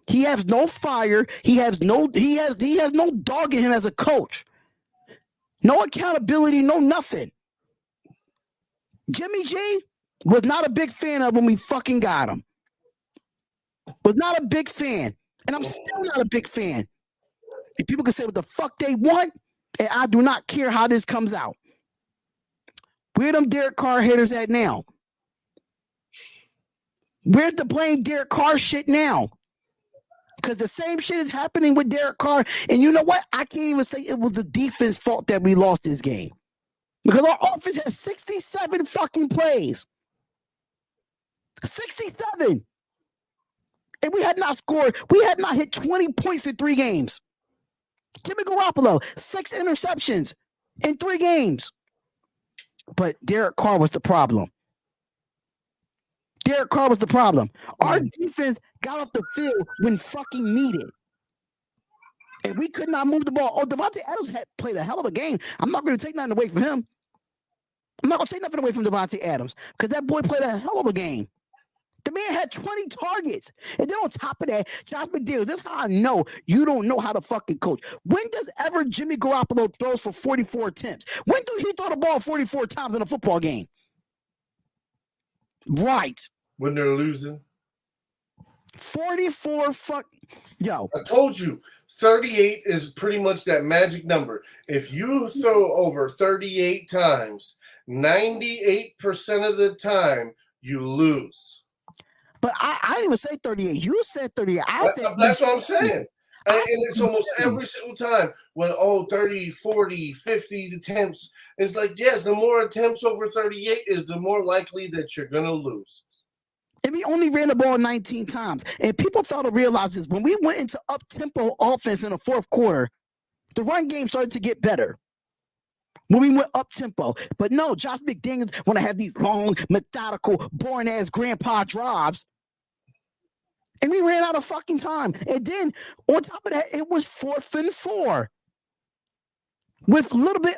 He has no fire. He has no dog in him as a coach. No accountability, no nothing. Jimmy G was not a big fan of when we fucking got him. Was not a big fan. And I'm still not a big fan. And people can say what the fuck they want, and I do not care how this comes out. Where them Derek Carr haters at now? Where's the blame Derek Carr shit now? Because the same shit is happening with Derek Carr. And you know what? I can't even say it was the defense fault that we lost this game. Because our offense has 67 fucking plays. 67. And we had not scored. We had not hit 20 points in 3 games. Jimmy Garoppolo, 6 interceptions in 3 games. But Derek Carr was the problem. Derek Carr was the problem. Our defense got off the field when fucking needed. And we could not move the ball. Oh, Davante Adams had played a hell of a game. I'm not going to take nothing away from him. I'm not going to take nothing away from Davante Adams because that boy played a hell of a game. The man had 20 targets. And then on top of that, Josh McDaniels, this is how I know you don't know how to fucking coach. When does ever Jimmy Garoppolo throws for 44 attempts? When do he throw the ball 44 times in a football game? Right. When they're losing. 44 Yo. I told you, 38 is pretty much that magic number. If you throw over 38 times, 98% of the time, you lose. But I didn't even say 38. You said 38. That's what I'm saying. And it's almost every single time when, 30, 40, 50 attempts. It's like, yes, the more attempts over 38 is the more likely that you're going to lose. And we only ran the ball 19 times. And people fail to realize this. When we went into up-tempo offense in the fourth quarter, the run game started to get better. When we went up-tempo. But no, Josh McDaniels want to have these long, methodical, boring-ass grandpa drives. And we ran out of fucking time. And then, on top of that, it was 4th and 4. With a little bit,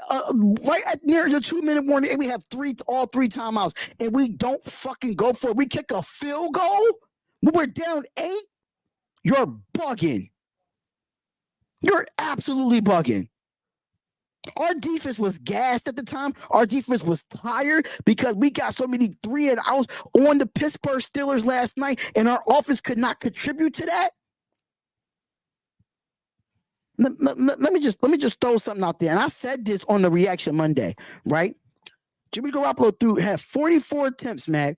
right at near the 2-minute warning, and we have all three timeouts. And we don't fucking go for it. We kick a field goal when we're down 8. You're bugging. You're absolutely bugging. Our defense was gassed at the time. Our defense was tired because we got so many 3-and-outs on the Pittsburgh Steelers last night, and our offense could not contribute to that. Let me just throw something out there. And I said this on the reaction Monday, right? Jimmy Garoppolo had 44 attempts, man.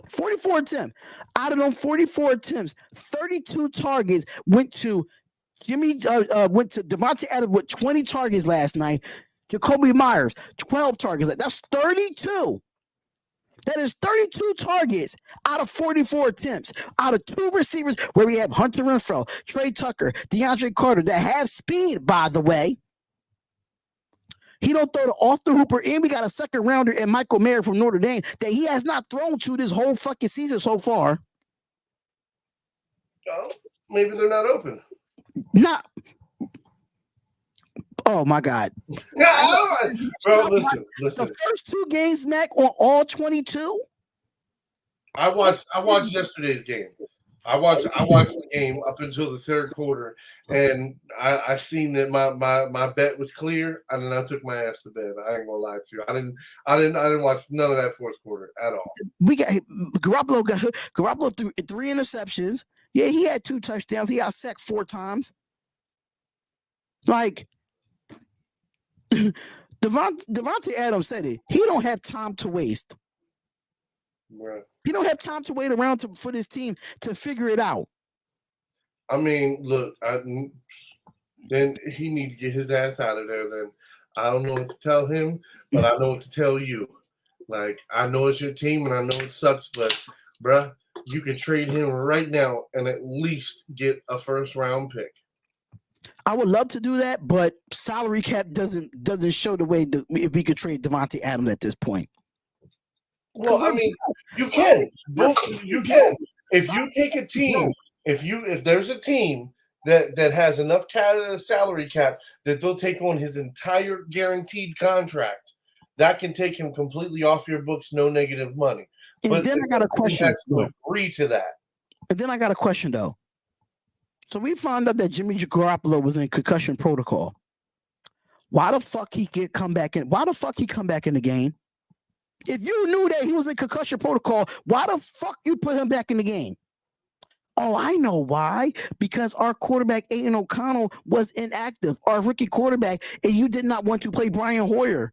44 attempts. Out of them 44 attempts, 32 targets went to Davante Adams with 20 targets last night. Jacoby Myers, 12 targets. That's 32. That is 32 targets out of 44 attempts. Out of 2 receivers where we have Hunter Renfrow, Trey Tucker, DeAndre Carter that have speed, by the way. He don't throw the off the hooper, and we got a second rounder and Michael Mayer from Notre Dame that he has not thrown to this whole fucking season so far. Oh, maybe they're not open. Not. Oh my God. Bro, listen. The first 2 games, Mac, on all 22. I watched yesterday's game. I watched the game up until the 3rd quarter, and I seen that my bet was clear, and then I took my ass to bed. I ain't gonna lie to you. I didn't watch none of that 4th quarter at all. We got Garoppolo threw 3 interceptions. Yeah, he had 2 touchdowns. He got sacked 4 times. Like Davante Adams said it. He don't have time to waste. Right. He don't have time to wait around for this team to figure it out. I mean, look, then he need to get his ass out of there. Then I don't know what to tell him, but I know what to tell you. Like, I know it's your team and I know it sucks, but bruh, you could trade him right now and at least get a first-round pick. I would love to do that, but salary cap doesn't show the way that if we could trade Devontae Adams at this point. Well, I mean, you can. You can. If you take a team, if there's a team that has enough salary cap that they'll take on his entire guaranteed contract, that can take him completely off your books, no negative money. And but then I got a question. He has to agree to that. And then I got a question though. So we found out that Jimmy Garoppolo was in concussion protocol. Why the fuck he come back in? Why the fuck he come back in the game? If you knew that he was in concussion protocol, why the fuck you put him back in the game? Oh, I know why. Because our quarterback, Aiden O'Connell, was inactive. Our rookie quarterback, and you did not want to play Brian Hoyer.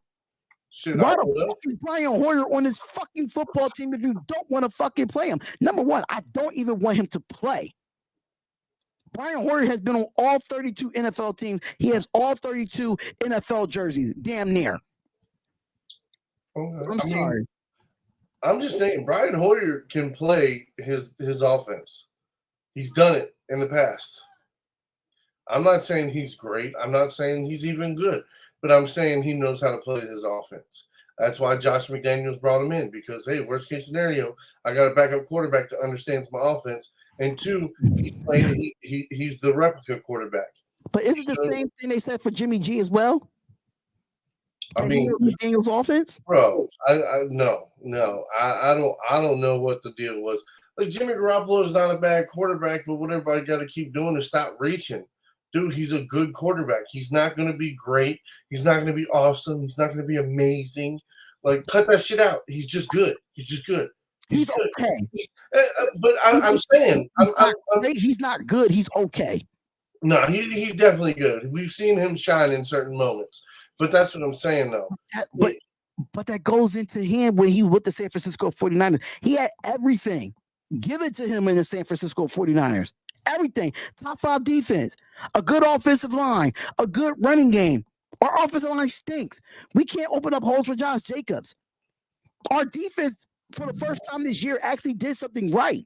Why the fuck is Brian Hoyer on this fucking football team if you don't want to fucking play him? Number one, I don't even want him to play. Brian Hoyer has been on all 32 NFL teams. He has all 32 NFL jerseys, damn near. I'm sorry. I'm just saying, Brian Hoyer can play his offense. He's done it in the past. I'm not saying he's great. I'm not saying he's even good. But I'm saying he knows how to play his offense. That's why Josh McDaniels brought him in. Because, hey, worst case scenario, I got a backup quarterback that understands my offense. And two, he's the replica quarterback. But is it the same thing they said for Jimmy G as well? I mean, McDaniels offense, bro. No. I don't know what the deal was. Like, Jimmy Garoppolo is not a bad quarterback, but what everybody got to keep doing is stop reaching. Dude, he's a good quarterback. He's not going to be great. He's not going to be awesome. He's not going to be amazing. Like, cut that shit out. He's just good. He's good. He's okay. But I'm saying he's not good. He's okay. No, he's definitely good. We've seen him shine in certain moments. But that's what I'm saying, though. But that goes into him when he with the San Francisco 49ers. He had everything. Give it to him in the San Francisco 49ers. Everything. Top 5 defense. A good offensive line. A good running game. Our offensive line stinks. We can't open up holes for Josh Jacobs. Our defense, for the first time this year, actually did something right.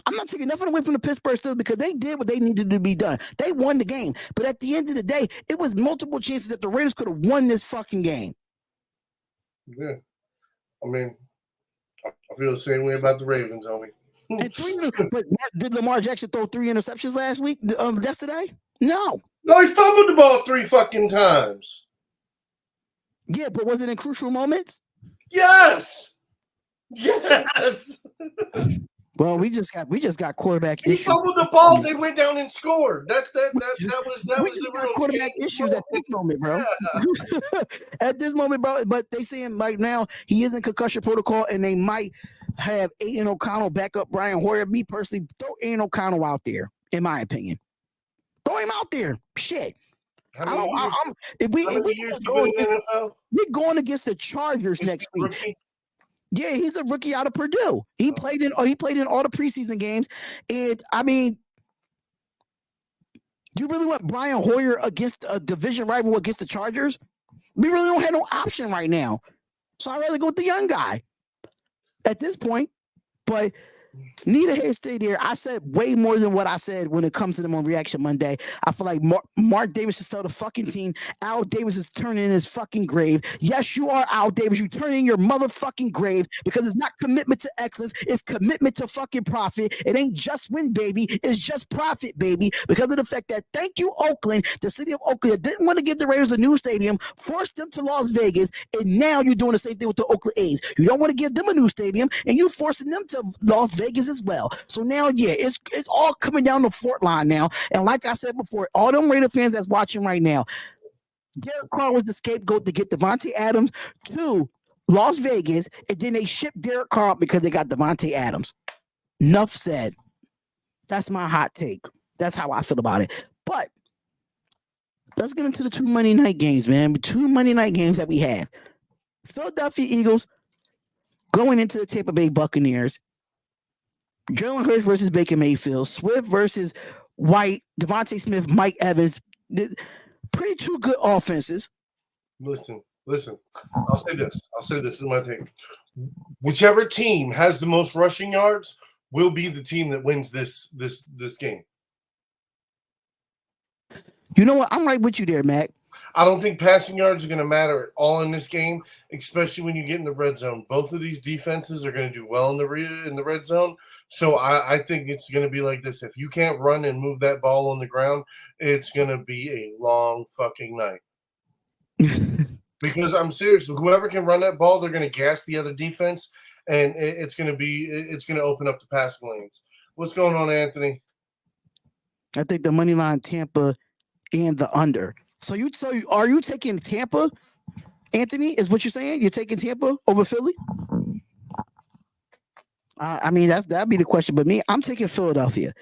I'm not taking nothing away from the Pittsburgh Steelers because they did what they needed to be done. They won the game. But at the end of the day, it was multiple chances that the Raiders could have won this fucking game. Yeah. I mean, I feel the same way about the Ravens, homie. But did Lamar Jackson throw 3 interceptions last week, yesterday? No. No, he fumbled the ball 3 fucking times. Yeah, but was it in crucial moments? Yes. Well, we just got quarterback issues. He fumbled the ball. They went down and scored. That was the real quarterback issues at this moment, bro. Yeah. At this moment, bro. But they saying right now he is in concussion protocol, and they might have Aiden O'Connell back up Brian Hoyer. Me personally, throw Aiden O'Connell out there. In my opinion, throw him out there. Shit. We're going against the Chargers next week. Yeah, he's a rookie out of Purdue. He played in all the preseason games. And I mean, do you really want Brian Hoyer against a division rival against the Chargers? We really don't have no option right now. So I'd rather go with the young guy at this point. But need a head stay there. I said way more than what I said when it comes to them on Reaction Monday. I feel like Mark Davis should sell the fucking team. Al Davis is turning in his fucking grave. Yes, you are Al Davis. You turn in your motherfucking grave because it's not commitment to excellence. It's commitment to fucking profit. It ain't just win, baby. It's just profit, baby. Because of the fact that, thank you, Oakland, the city of Oakland didn't want to give the Raiders a new stadium, forced them to Las Vegas, and now you're doing the same thing with the Oakland A's. You don't want to give them a new stadium, and you're forcing them to Las Vegas as well. So now, yeah, it's all coming down the Fort line now. And like I said before, all them Raider fans that's watching right now, Derek Carr was the scapegoat to get Devontae Adams to Las Vegas, and then they shipped Derek Carr up because they got Devontae Adams. Enough said. That's my hot take. That's how I feel about it. But let's get into the 2 Monday night games, man. The 2 Monday night games that we have. Philadelphia Eagles going into the Tampa Bay Buccaneers. Jalen Hurts versus Baker Mayfield, Swift versus White, Devontae Smith, Mike Evans. Pretty 2 good offenses. Listen. I'll say this. This is my take. whichever team has the most rushing yards will be the team that wins this game. You know what? I'm right with you there, Mac. I don't think passing yards are going to matter at all in this game, especially when you get in the red zone. Both of these defenses are going to do well in the red zone. So I think it's going to be like this. If you can't run and move that ball on the ground, it's going to be a long fucking night. Because I'm serious. Whoever can run that ball, they're going to gas the other defense, and it's going to open up the passing lanes. What's going on, Anthony? I think the money line Tampa and the under. So are you taking Tampa, Anthony? Is what you're saying? You're taking Tampa over Philly? I mean, that'd be the question. But me, I'm taking Philadelphia,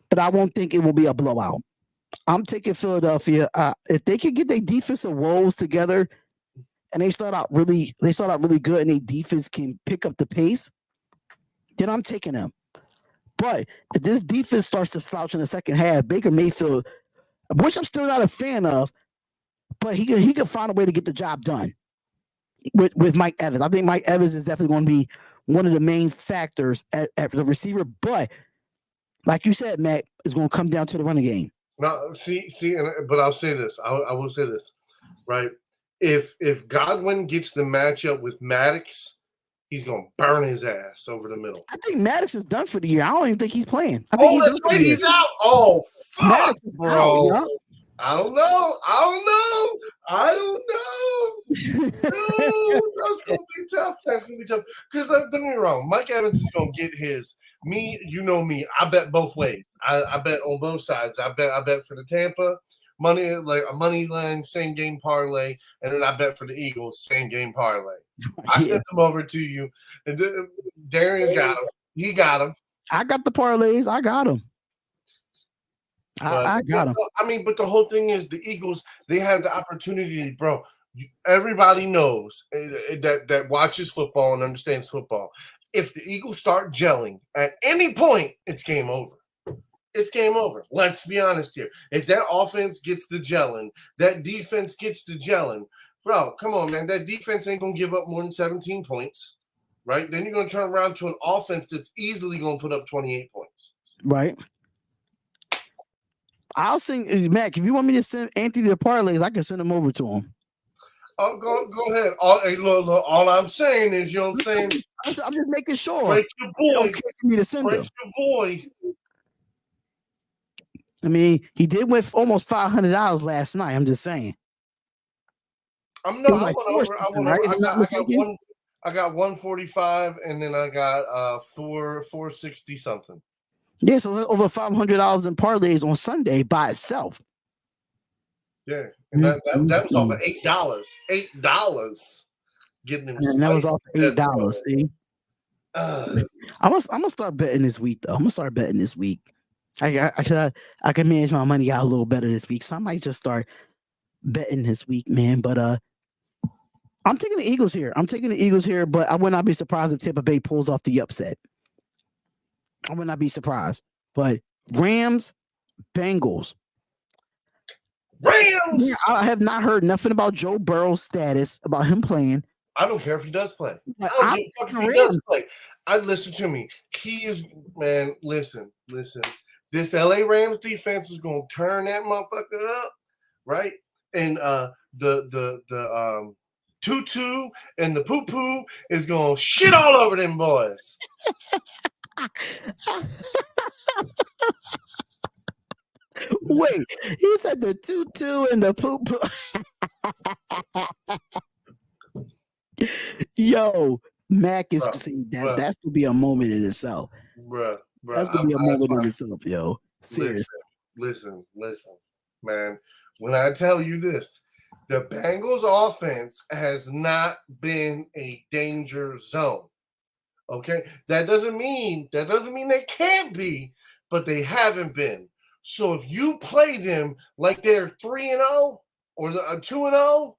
but I won't think it will be a blowout. I'm taking Philadelphia. If they can get their defensive woes together, and they start out really good, and their defense can pick up the pace, then I'm taking them. But if this defense starts to slouch in the second half, Baker Mayfield, which I'm still not a fan of, but he can find a way to get the job done with Mike Evans. I think Mike Evans is definitely going to be one of the main factors at the receiver. But like you said, Matt, it's going to come down to the running game. No, but I'll say this. I will say this, right? If Godwin gets the matchup with Maddox, he's going to burn his ass over the middle. I think Maddox is done for the year. I don't even think he's playing. I think that's right. He's out. Oh, fuck, bro. Out, yeah. I don't know. No, that's going to be tough. Because don't get me wrong. Mike Evans is going to get his. Me, you know me. I bet both ways. I bet on both sides. I bet for the Tampa money, like a money line, same game parlay, and then I bet for the Eagles, same game parlay. I sent them over to you, and Darion's got them. He got them. I got the parlays. I got them. I got them. I mean, but the whole thing is the Eagles. They have the opportunity, bro. Everybody knows that watches football and understands football. If the Eagles start gelling at any point, it's game over. It's game over. Let's be honest here. If that offense gets the gelling, that defense gets the gelling, bro, come on, man. That defense ain't going to give up more than 17 points, right? Then you're going to turn around to an offense that's easily going to put up 28 points. Right. I'll send Mac. If you want me to send Anthony the parlays, I can send them over to him. Oh, go ahead. Look, all I'm saying is, you know what I'm saying? I'm just making sure. Break your boy. Okay for me to send Break them. your boy. I mean, he did win almost $500 last night. I'm just saying. I got 145, and then I got 460 something. Yeah, so over $500 in parlays on Sunday by itself. Yeah, and that was off of $8. $8 getting them. And that was off of $8. See, I'm gonna start betting this week though. I'm gonna start betting this week. I can manage my money out a little better this week, so I might just start betting this week, man. But I'm taking the Eagles here. But I would not be surprised if Tampa Bay pulls off the upset. I would not be surprised. But Rams, Bengals. Rams! Yeah, I have not heard nothing about Joe Burrow's status, about him playing. I don't care if he does play. I don't give a fuck if he does play. Listen to me. He is, man, listen. This LA Rams defense is going to turn that motherfucker up, right? And the Tutu and the Poo-Poo is going to shit all over them boys. Wait, he said the Tutu and the Poo-Poo. Yo, Mac is that's gonna be a moment in itself. Bruh, that's gonna be a moment in itself, yo. Seriously. Listen, man. When I tell you this, the Bengals offense has not been a danger zone. Okay, that doesn't mean they can't be, but they haven't been. So if you play them like they're 3-0 or 2-0,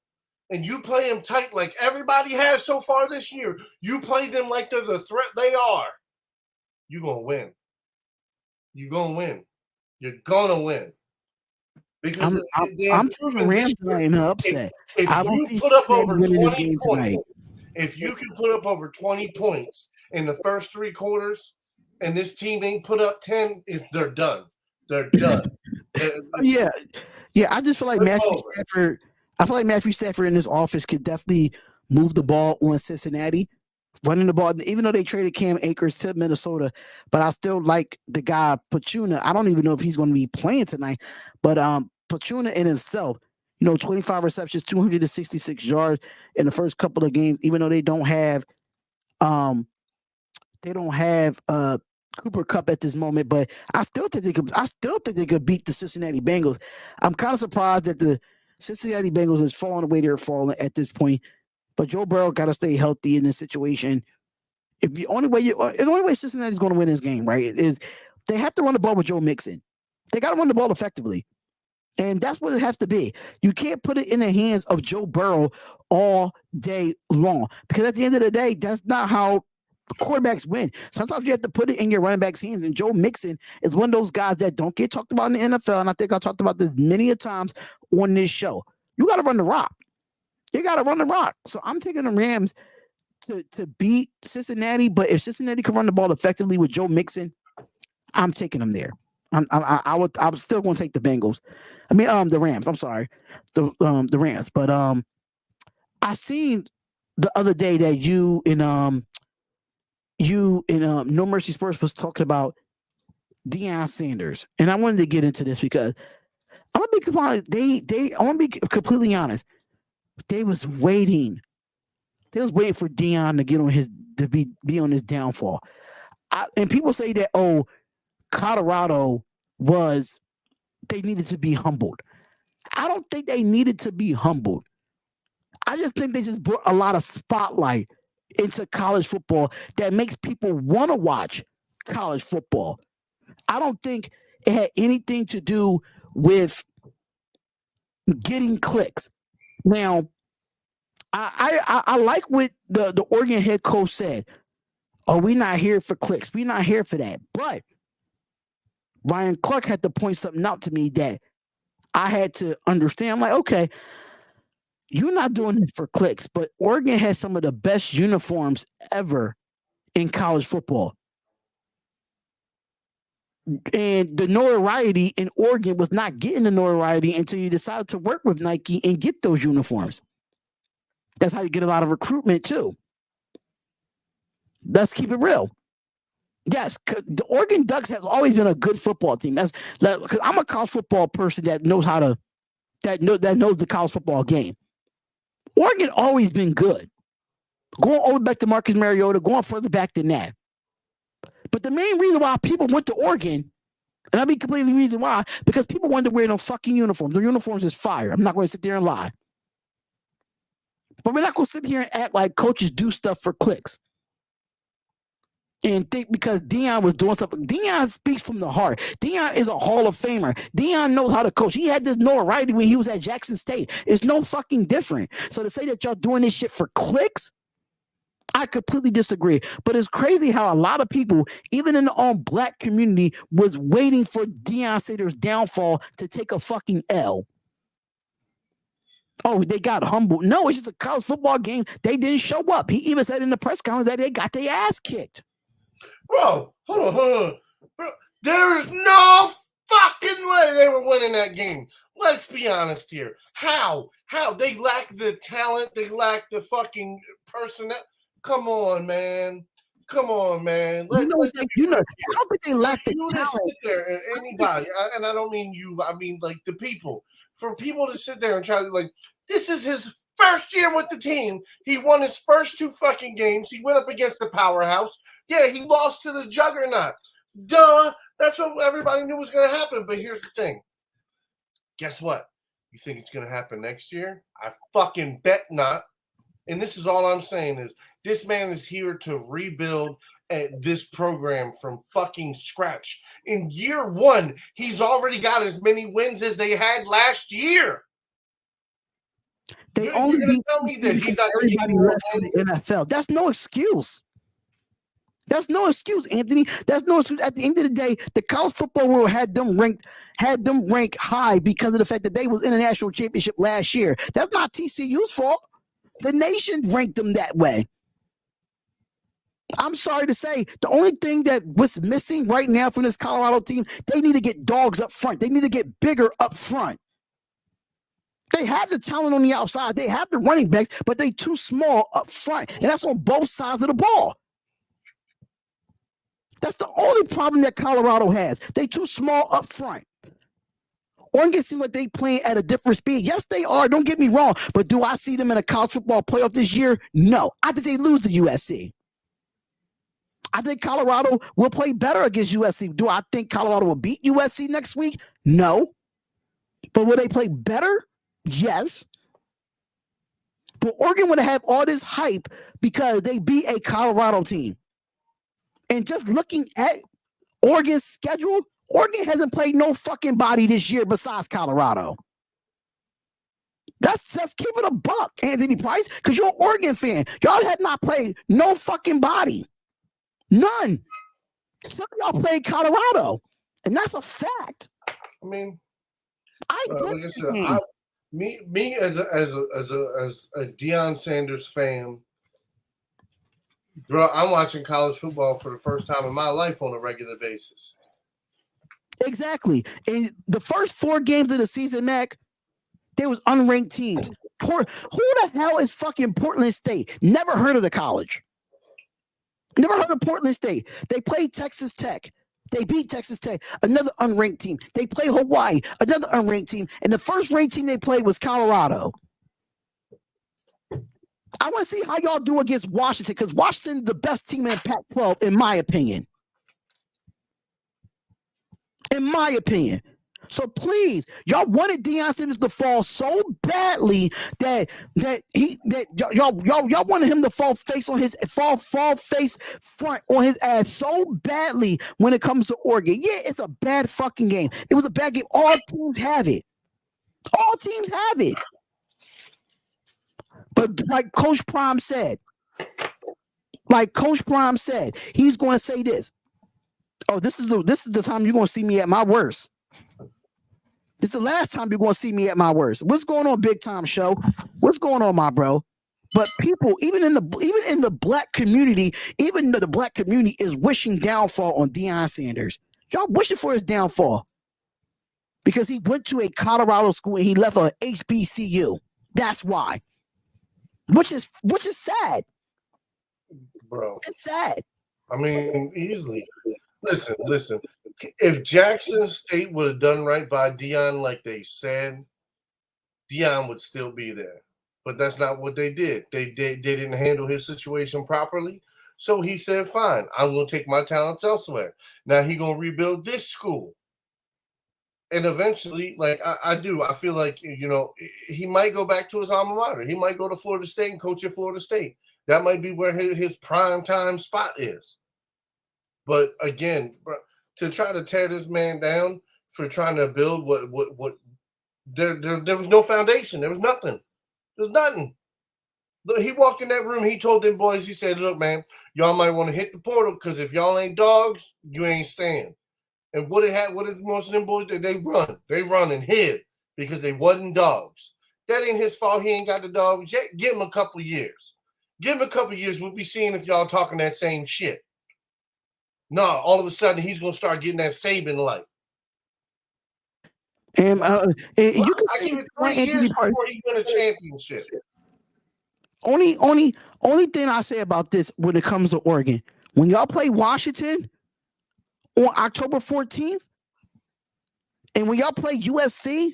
and you play them tight like everybody has so far this year, you play them like they're the threat they are, you're gonna win. You're gonna win. Because I'm choosing Rams tonight in an upset. If you put up over 20 points, If you can put up over 20 points in the first 3 quarters, and this team ain't put up 10, they're done. They're done. Yeah. I just feel like Matthew Stafford. I feel like Matthew Stafford in this office could definitely move the ball on Cincinnati, running the ball. Even though they traded Cam Akers to Minnesota, but I still like the guy Pachuna. I don't even know if he's going to be playing tonight, but Pachuna in himself, 25 receptions, 266 yards in the first couple of games. Even though they don't have Cooper Kupp at this moment, but I still think they could beat the Cincinnati Bengals. I'm kind of surprised that the Cincinnati Bengals is falling the way they're falling at this point. But Joe Burrow got to stay healthy in this situation. If the only way Cincinnati's going to win this game, right, is they have to run the ball with Joe Mixon. They got to run the ball effectively. And that's what it has to be. You can't put it in the hands of Joe Burrow all day long, because at the end of the day, that's not how quarterbacks win. Sometimes you have to put it in your running back's hands, and Joe Mixon is one of those guys that don't get talked about in the NFL, and I think I talked about this many a times on this show. You got to run the rock. So I'm taking the Rams to beat Cincinnati, but if Cincinnati can run the ball effectively with Joe Mixon, I'm taking them there. I was still going to take the Bengals. The Rams. I'm sorry, the Rams. But I seen the other day that you in No Mercy Sports was talking about Deion Sanders, and I wanted to get into this because I'm gonna be completely honest. They was waiting for Deion to get on be on his downfall. And people say that Colorado they needed to be humbled. I don't think they needed to be humbled. I just think they just brought a lot of spotlight into college football that makes people want to watch college football. I don't think it had anything to do with getting clicks. Now, I like what the Oregon head coach said. Oh, we're not here for clicks. We're not here for that. But Ryan Clark had to point something out to me that I had to understand. I'm like, okay, you're not doing it for clicks, but Oregon has some of the best uniforms ever in college football. And the notoriety in Oregon was not getting the notoriety until you decided to work with Nike and get those uniforms. That's how you get a lot of recruitment too. Let's keep it real. Yes, the Oregon Ducks have always been a good football team. That's because I'm a college football person that knows that knows the college football game. Oregon always been good. Going all the way back to Marcus Mariota, going further back than that. But the main reason why people went to Oregon, and I'll be completely reason why, because people wanted to wear no fucking uniforms. The uniforms is fire. I'm not going to sit there and lie. But we're not going to sit here and act like coaches do stuff for clicks. And think because Deion was doing stuff. Deion speaks from the heart. Deion is a Hall of Famer. Deion knows how to coach. He had this notoriety when he was at Jackson State. It's no fucking different. So to say that y'all doing this shit for clicks, I completely disagree. But it's crazy how a lot of people, even in the all-black community, was waiting for Deion Sanders' downfall to take a fucking L. Oh, they got humbled. No, it's just a college football game. They didn't show up. He even said in the press conference that they got their ass kicked. Bro, hold on. Bro, there's no fucking way they were winning that game. Let's be honest here. How? They lack the talent. They lack the fucking personnel. Come on, man. I don't think they lack the talent. Sit there, anybody, and I don't mean you. I mean like the people. For people to sit there and try to this is his first year with the team. He won his first 2 fucking games. He went up against the powerhouse. Yeah, he lost to the juggernaut. Duh. That's what everybody knew was going to happen. But here's the thing. Guess what? You think it's going to happen next year? I fucking bet not. And this is all I'm saying is this man is here to rebuild this program from fucking scratch. In year 1, he's already got as many wins as they had last year. They only tell me that he's not everybody left in the NFL. That's no excuse. That's no excuse, Anthony. That's no excuse. At the end of the day, the college football world had them ranked high because of the fact that they was in the national championship last year. That's not TCU's fault. The nation ranked them that way. I'm sorry to say, the only thing that was missing right now from this Colorado team, they need to get dogs up front. They need to get bigger up front. They have the talent on the outside. They have the running backs, but they too small up front. And that's on both sides of the ball. That's the only problem that Colorado has. They too small up front. Oregon seems like they playing at a different speed. Yes, they are. Don't get me wrong. But do I see them in a college football playoff this year? No. I think they lose to USC. I think Colorado will play better against USC. Do I think Colorado will beat USC next week? No. But will they play better? Yes. But Oregon would have all this hype because they beat a Colorado team. And just looking at Oregon's schedule, Oregon hasn't played no fucking body this year besides Colorado. That's keep it a buck, Anthony Price, because you're an Oregon fan. Y'all had not played no fucking body. None. Some of y'all played Colorado. And that's a fact. I mean, I me as a Deion Sanders fan, bro, I'm watching college football for the first time in my life on a regular basis. Exactly. In the first 4 games of the season, Mac, there was unranked teams. Who the hell is fucking Portland State? Never heard of the college. Never heard of Portland State. They played Texas Tech. They beat Texas Tech, another unranked team. They played Hawaii, another unranked team. And the first ranked team they played was Colorado. I want to see how y'all do against Washington, because Washington's the best team in Pac-12, in my opinion. In my opinion. So please, y'all wanted Deion Sanders to fall so badly that y'all wanted him to fall face front on his ass so badly when it comes to Oregon. Yeah, it's a bad fucking game. It was a bad game. All teams have it. All teams have it. But like Coach Prime said, he's going to say this. Oh, this is the time you're going to see me at my worst. This is the last time you're going to see me at my worst. What's going on, Big Time Show? What's going on, my bro? But people, even in the black community, even though the black community is wishing downfall on Deion Sanders. Y'all wishing for his downfall because he went to a Colorado school and he left a HBCU. That's why. Which is sad. Bro. It's sad. I mean, easily. Listen. If Jackson State would have done right by Deion like they said, Deion would still be there. But that's not what they did. They didn't handle his situation properly. So he said, fine, I'm going to take my talents elsewhere. Now he's going to rebuild this school. And eventually, like I feel like, he might go back to his alma mater. He might go to Florida State and coach at Florida State. That might be where his prime time spot is. But again, to try to tear this man down for trying to build what there was no foundation. There was nothing. There's nothing. Look, he walked in that room. He told them boys, he said, look, man, y'all might want to hit the portal because if y'all ain't dogs, you ain't staying. And what did most of them boys do? They run and hid because they wasn't dogs. That ain't his fault. He ain't got the dogs yet. Give him a couple years. We'll be seeing if y'all talking that same shit. No, all of a sudden he's gonna start getting that Saban light. And you can I give it 3 years before he win a championship. Only thing I say about this when it comes to Oregon, when y'all play Washington on October 14th, and when y'all play USC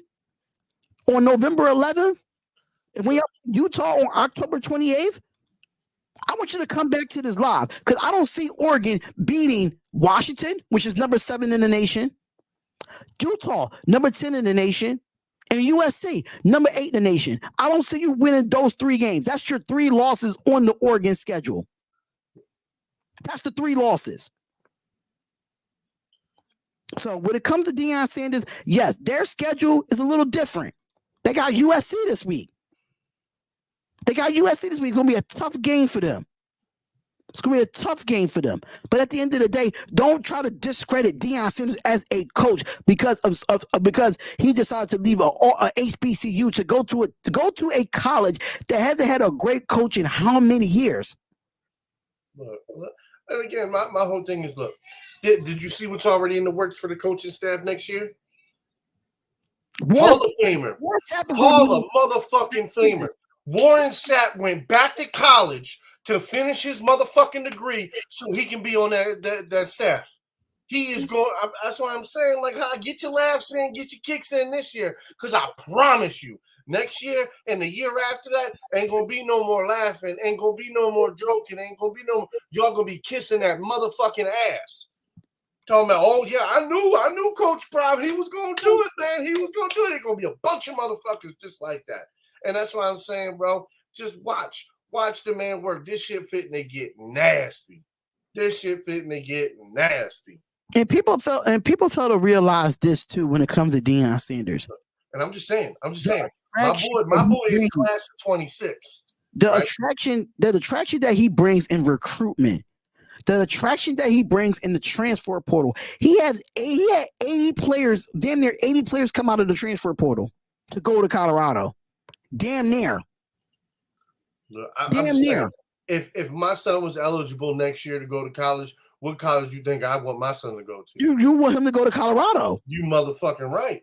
on November 11th, and when y'all play Utah on October 28th, I want you to come back to this live because I don't see Oregon beating Washington, which is number 7 in the nation, Utah, number 10 in the nation, and USC, number 8 in the nation. I don't see you winning those 3 games. That's your 3 losses on the Oregon schedule. That's the 3 losses. So when it comes to Deion Sanders, yes, their schedule is a little different. They got USC this week. It's going to be a tough game for them. It's going to be a tough game for them. But at the end of the day, don't try to discredit Deion Sanders as a coach because because he decided to leave a HBCU to go to a college that hasn't had a great coach in how many years. Look, and again, my whole thing is, look, did you see what's already in the works for the coaching staff next year? Hall of Famer. Hall of motherfucking Famer. Warren Sapp went back to college to finish his motherfucking degree so he can be on that staff. He is going. That's why I'm saying, like, get your laughs in, get your kicks in this year, because I promise you, next year and the year after that ain't gonna be no more laughing, ain't gonna be no more joking, ain't gonna be y'all gonna be kissing that motherfucking ass. Talking about, oh yeah, I knew Coach Prime, he was gonna do it, man. He was gonna do it. It's gonna be a bunch of motherfuckers just like that. And that's why I'm saying, bro, just watch the man work. This shit fitting to get nasty. And people fail to realize this too when it comes to Deion Sanders. And I'm just saying, my boy is class of 26. The attraction that he brings in recruitment, the attraction that he brings in the transfer portal. He had 80 players, damn near 80 players come out of the transfer portal to go to Colorado. Damn near. Damn near. Saying, if my son was eligible next year to go to college, what college you think I want my son to go to? You want him to go to Colorado. You motherfucking right.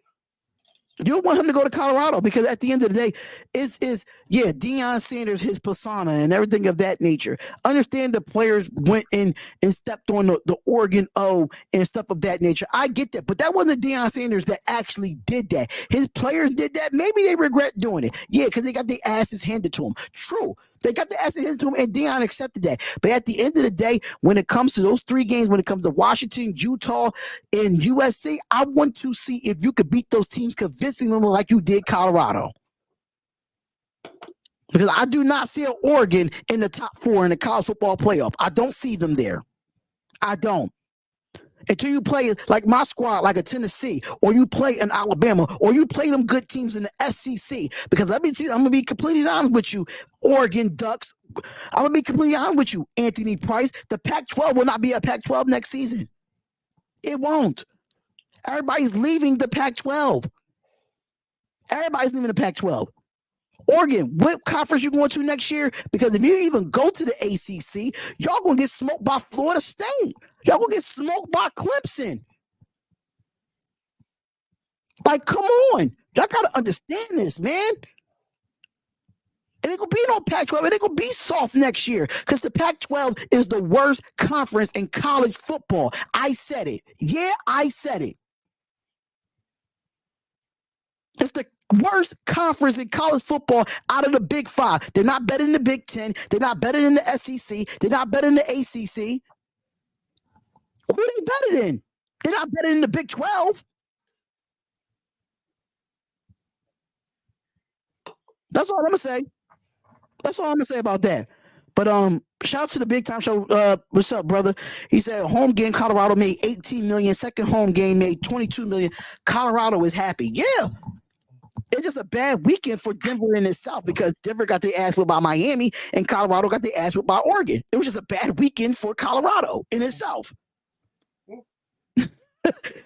You want him to go to Colorado because at the end of the day, Deion Sanders, his persona and everything of that nature. Understand the players went in and stepped on the Oregon O and stuff of that nature. I get that, but that wasn't Deion Sanders that actually did that. His players did that. Maybe they regret doing it. Yeah, because they got their asses handed to them. True. They got the asses handed to him, and Deion accepted that. But at the end of the day, when it comes to those three games, when it comes to Washington, Utah, and USC, I want to see if you could beat those teams convincing them like you did Colorado. Because I do not see Oregon in the top 4 in the college football playoff. I don't see them there. I don't. Until you play like my squad, like a Tennessee, or you play in Alabama, or you play them good teams in the SEC. Because I'm going to be completely honest with you, Oregon Ducks. I'm going to be completely honest with you, Anthony Price. The Pac-12 will not be a Pac-12 next season. It won't. Everybody's leaving the Pac-12. Everybody's leaving the Pac-12. Oregon, what conference you going to next year? Because if you even go to the ACC, y'all going to get smoked by Florida State. Y'all going to get smoked by Clemson. Like, come on. Y'all got to understand this, man. And it going to be no Pac-12. And it going to be soft next year because the Pac-12 is the worst conference in college football. I said it. Yeah, I said it. It's the worst conference in college football out of the Big 5. They're not better than the Big 10. They're not better than the SEC. They're not better than the ACC. Who are they better than? They're not better than the Big 12. That's all I'm gonna say. That's all I'm gonna say about that. But shout out to the Big Time Show. What's up, brother? He said home game Colorado made 18 million. Second home game made 22 million. Colorado is happy. Yeah. It's just a bad weekend for Denver in itself because Denver got their ass whipped by Miami and Colorado got their ass whipped by Oregon. It was just a bad weekend for Colorado in itself.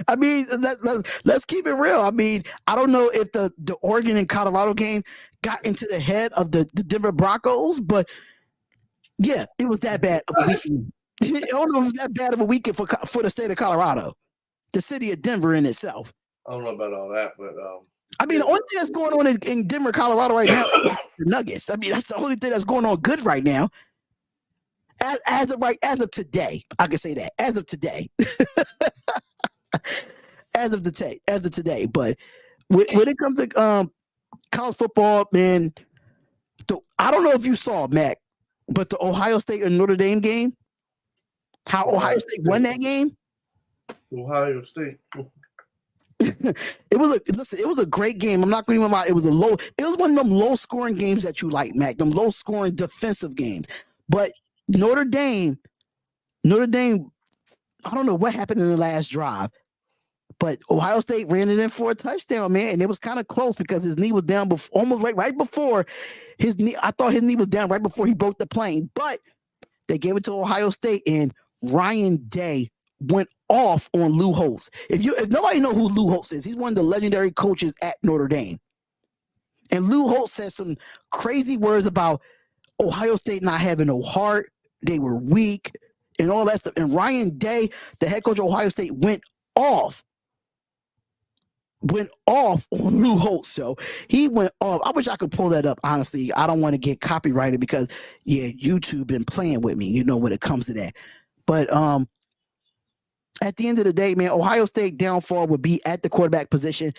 I mean, let's keep it real. I mean, I don't know if the Oregon and Colorado game got into the head of the Denver Broncos, but yeah, it was that bad of a weekend. I don't know if it was that bad of a weekend for the state of Colorado, the city of Denver in itself. I don't know about all that, but I mean, the only thing that's going on in Denver, Colorado right now is the Nuggets. I mean, that's the only thing that's going on good right now. As of today, I can say that. As of today. as of today. But when it comes to college football, man, I don't know if you saw, Mac, but the Ohio State and Notre Dame game, how Ohio State won that game? Ohio State. It was a great game. I'm not going to even lie. It was one of them low scoring games that you like, Mac. Them low scoring defensive games. But Notre Dame, I don't know what happened in the last drive, but Ohio State ran it in for a touchdown, man. And it was kind of close because his knee was down almost right before his knee. I thought his knee was down right before he broke the plane. But They gave it to Ohio State, and Ryan Day went off on Lou Holtz. If nobody know who Lou Holtz is, he's one of the legendary coaches at Notre Dame. And Lou Holtz said some crazy words about Ohio State not having no heart. They were weak and all that stuff. And Ryan Day, the head coach of Ohio State, went off on Lou Holtz. So he went off. I wish I could pull that up. Honestly, I don't want to get copyrighted because YouTube been playing with me, when it comes to that. But at the end of the day, man, Ohio State downfall would be at the quarterback position.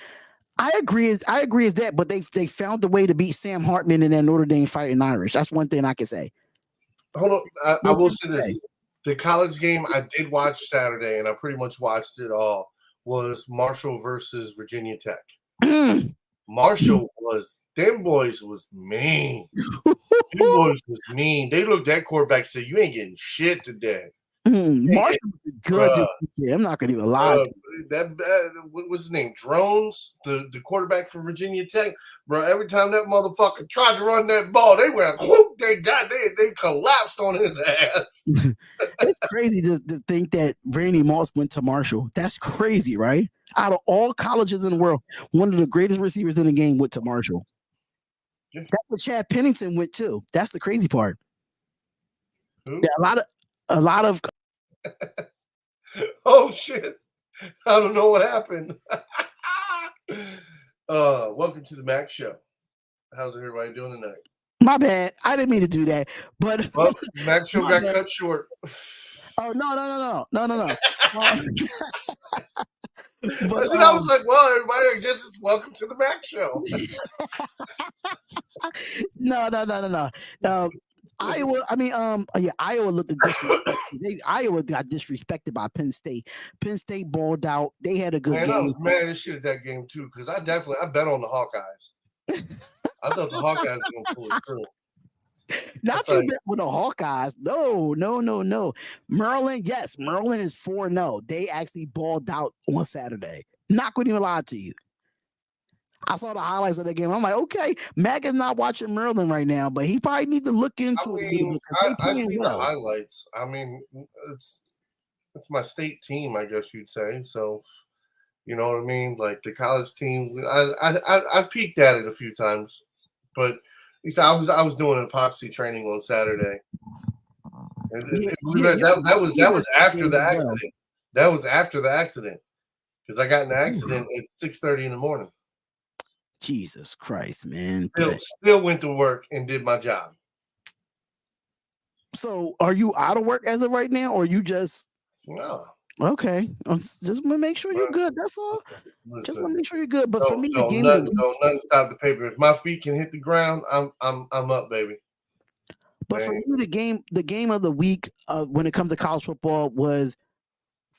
I agree as that, but they found a way to beat Sam Hartman in that Notre Dame Fighting Irish. That's one thing I can say. Hold on, I will say this: the college game I did watch Saturday, and I pretty much watched it all, was Marshall versus Virginia Tech. Marshall them boys was mean. Them boys was mean. They looked at quarterback and said, "You ain't getting shit today." Marshall was good. I'm not gonna even lie. What was his name? Drones, the quarterback for Virginia Tech, bro. Every time that motherfucker tried to run that ball, they went whoop. They collapsed on his ass. It's crazy to think that Randy Moss went to Marshall. That's crazy, right? Out of all colleges in the world, one of the greatest receivers in the game went to Marshall. Yeah. That's what Chad Pennington went to. That's the crazy part. Yeah, a lot of oh shit. I don't know what happened. Welcome to the Mac Show. How's everybody doing tonight? My bad. I didn't mean to do that. But Mac Show got cut short. Oh no. But I was like, well, everybody, I guess it's welcome to the Mac Show. No. Iowa looked Iowa got disrespected by Penn State. Penn State balled out. They had a good game. I was mad as shit at that game too, because I bet on the Hawkeyes. I thought the Hawkeyes were gonna pull it through. Not you bet with the Hawkeyes. No. Maryland is 4-0. They actually balled out on Saturday. Not going to even lie to you. I saw the highlights of the game. I'm like, okay, Mac is not watching Maryland right now, but he probably needs to look into it a little bit. I see the highlights. I mean, it's my state team, I guess you'd say. So, you know what I mean? Like the college team, I peeked at it a few times, but I was doing epoxy training on Saturday. That was after the accident. That was after the accident because I got in an accident at 6:30 in the morning. Jesus Christ, man! Still went to work and did my job. So, are you out of work as of right now, or you just no? Okay, just want to make sure you're good. That's all. Just want to make sure you're good. But for me, nothing stop the paper. If my feet can hit the ground, I'm up, baby. But for me, the game of the week when it comes to college football was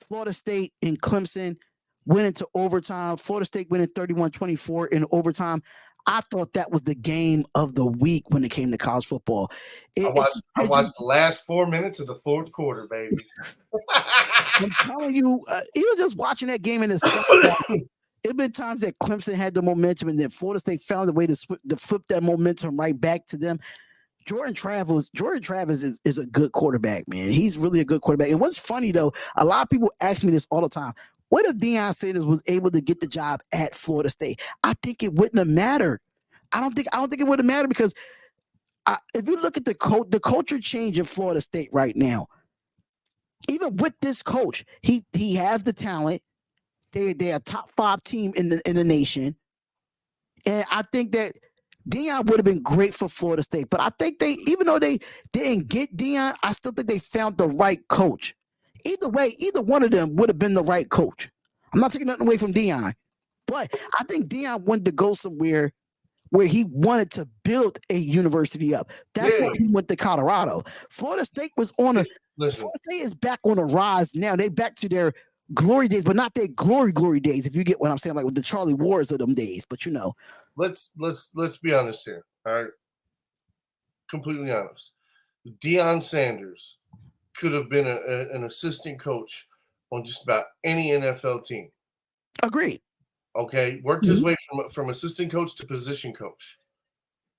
Florida State and Clemson went into overtime. Florida State winning 31-24 in overtime. I thought that was the game of the week when it came to college football. I watched the last 4 minutes of the fourth quarter, baby. I'm telling you, even just watching that game in the second, it been times that Clemson had the momentum, and then Florida State found a way to flip that momentum right back to them. Jordan Travis is a good quarterback, man. He's really a good quarterback. And what's funny though, a lot of people ask me this all the time. What if Deion Sanders was able to get the job at Florida State? I think it wouldn't have mattered. I don't think it would have mattered because if you look at the culture change in Florida State right now, even with this coach, he has the talent. They're a top 5 team in the nation, and I think that Deion would have been great for Florida State. But I think even though they didn't get Deion, I still think they found the right coach. Either way, either one of them would have been the right coach. I'm not taking nothing away from Deion, but I think Deion wanted to go somewhere where he wanted to build a university up. That's why he went to Colorado. Florida State was Florida State is back on a rise now. They back to their glory days, but not their glory days. If you get what I'm saying, like with the Charlie Wars of them days. But you know, let's be honest here. All right, completely honest. Deion Sanders could have been an assistant coach on just about any NFL team. Agreed. Okay, worked his way from assistant coach to position coach.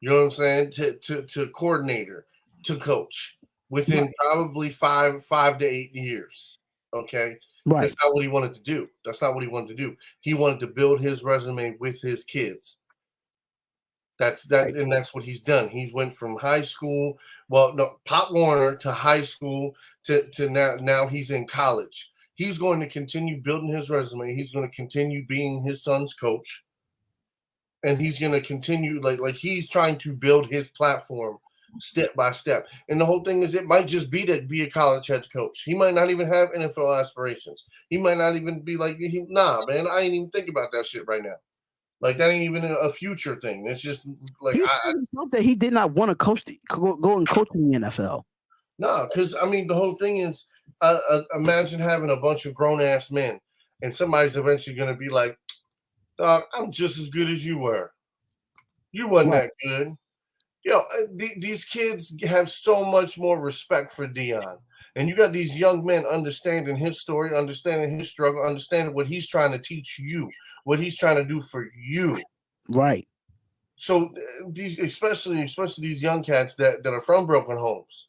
You know what I'm saying? To coordinator, to coach. within probably five to 8 years. Okay. Right. That's not what he wanted to do. That's not what he wanted to do. He wanted to build his resume with his kids. That's that, and that's what he's done. He's went from high school, Pop Warner, to high school to now he's in college. He's going to continue building his resume. He's going to continue being his son's coach, and he's going to continue like he's trying to build his platform step by step. And the whole thing is, it might just be to be a college head coach. He might not even have NFL aspirations. He might not even be like, nah, man, I ain't even think about that shit right now. Like, that ain't even a future thing. It's just like, he told himself that he did not want to go and coach in the NFL. No, because I mean, the whole thing is, imagine having a bunch of grown ass men, and somebody's eventually going to be like, "Dog, I'm just as good as you were. You wasn't that good." These kids have so much more respect for Deion. And you got these young men understanding his story, understanding his struggle, understanding what he's trying to teach you, what he's trying to do for you. Right. So these, especially these young cats that are from broken homes,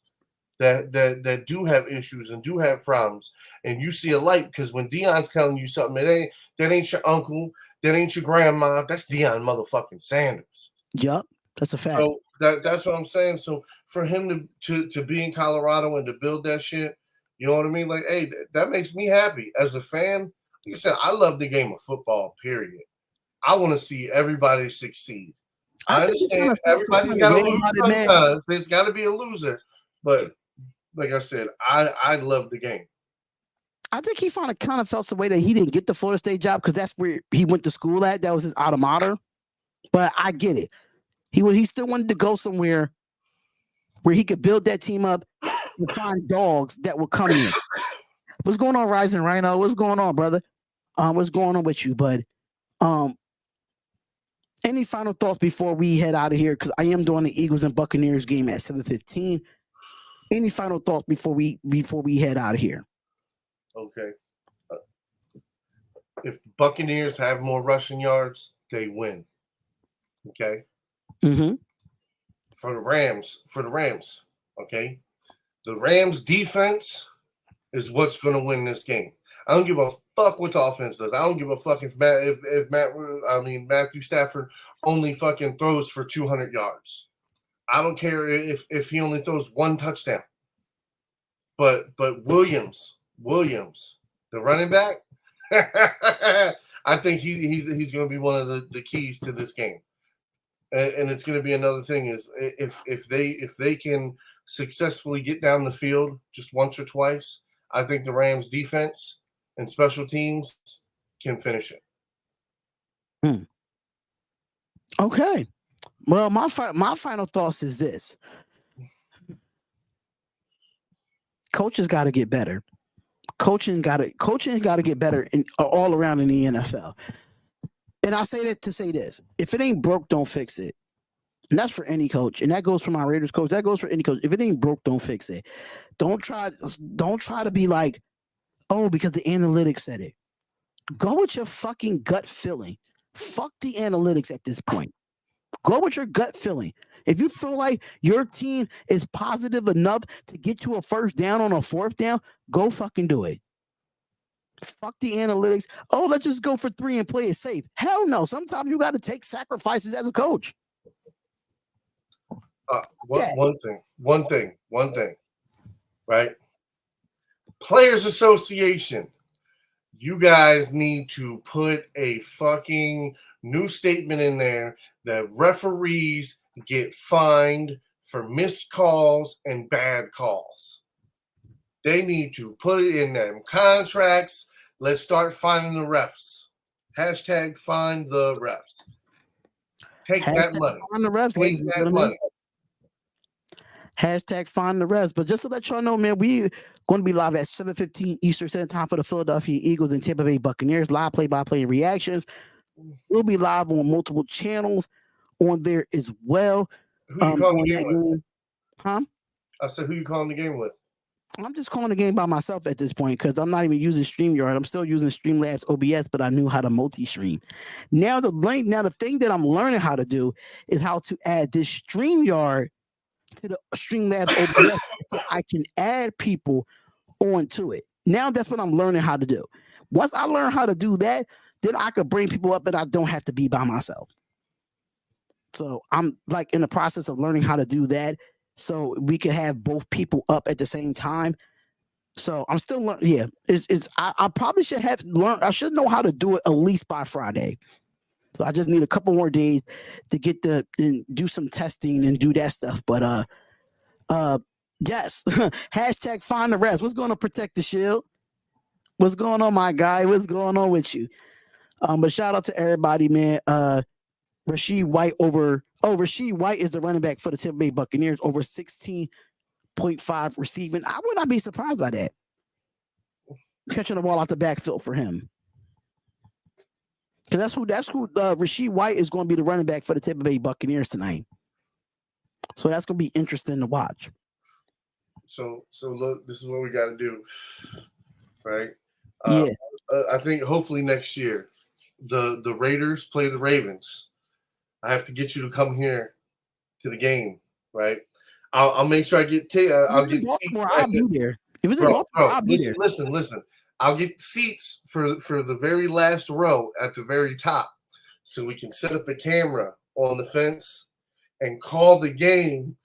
that do have issues and do have problems, and you see a light, because when Deion's telling you something, that ain't your uncle, that ain't your grandma, that's Deion motherfucking Sanders. Yep, that's a fact. So that's what I'm saying. So for him to be in Colorado and to build that shit, you know what I mean? Like, hey, that makes me happy as a fan. Like I said, I love the game of football, period. I want to see everybody succeed. I understand everybody's got to lose sometimes. There's got to be a loser. But like I said, I love the game. I think he kind of felt the way that he didn't get the Florida State job because that's where he went to school at. That was his alma mater. But I get it. He still wanted to go somewhere where he could build that team up and find dogs that will come in. What's going on, Rising Rhino? What's going on, brother? What's going on with you, bud? Any final thoughts before we head out of here? Because I am doing the Eagles and Buccaneers game at 7:15. Any final thoughts before we head out of here? Okay. If Buccaneers have more rushing yards, they win. Okay. Mm-hmm. For the Rams, okay? The Rams defense is what's going to win this game. I don't give a fuck what the offense does. I don't give a fuck if Matthew Stafford only fucking throws for 200 yards. I don't care if he only throws one touchdown. But Williams, the running back, I think he's going to be one of the keys to this game. And it's going to be another thing is if they can successfully get down the field just once or twice, I think the Rams defense and special teams can finish it. Okay. Well, my final thoughts is this. Coaches got to get better. Coaching got to get better all around in the NFL. And I say that to say this: if it ain't broke, don't fix it. And that's for any coach. And that goes for my Raiders coach. That goes for any coach. If it ain't broke, don't fix it. Don't try to be like, oh, because the analytics said it. Go with your fucking gut feeling. Fuck the analytics at this point. Go with your gut feeling. If you feel like your team is positive enough to get you a first down on a fourth down, go fucking do it. Fuck the analytics. Oh, let's just go for 3 and play it safe. Hell no. Sometimes you got to take sacrifices as a coach. One thing, right? Players Association, you guys need to put a fucking new statement in there that referees get fined for missed calls and bad calls. They need to put it in them contracts. Let's start finding the refs. Hashtag find the refs. Take that money. Find the refs, Take that money. Hashtag find the refs. But just to let y'all know, man, we going to be live at 7:15 Eastern Standard Time for the Philadelphia Eagles and Tampa Bay Buccaneers. Live play-by-play reactions. We'll be live on multiple channels on there as well. Who you calling the game with? Huh? I said, who you calling the game with? I'm just calling the game by myself at this point because I'm not even using StreamYard. I'm still using Streamlabs OBS, but I knew how to multi-stream. Now the thing that I'm learning how to do is how to add this StreamYard to the Streamlabs OBS so I can add people onto it. Now that's what I'm learning how to do. Once I learn how to do that, then I could bring people up and I don't have to be by myself. So I'm like in the process of learning how to do that so we can have both people up at the same time. So I'm still learning. Yeah, I probably should have learned. I should know how to do it at least by Friday. So I just need a couple more days to get and do some testing and do that stuff. But yes, hashtag find the rest. What's going to protect the shield? What's going on, my guy? What's going on with you? But shout out to everybody, man. Rashid White Rashid White is the running back for the Tampa Bay Buccaneers, over 16.5 receiving. I would not be surprised by that. Catching the ball out the backfield for him. Because that's who Rashid White is going to be the running back for the Tampa Bay Buccaneers tonight. So that's going to be interesting to watch. So look, this is what we got to do, right? Yeah. I think hopefully next year, the Raiders play the Ravens. I have to get you to come here to the game, right? I'll make sure I get I'll get Baltimore. I'll be there. If it's in Baltimore, I'll be there. Listen. I'll get seats for the very last row at the very top, so we can set up a camera on the fence and call the game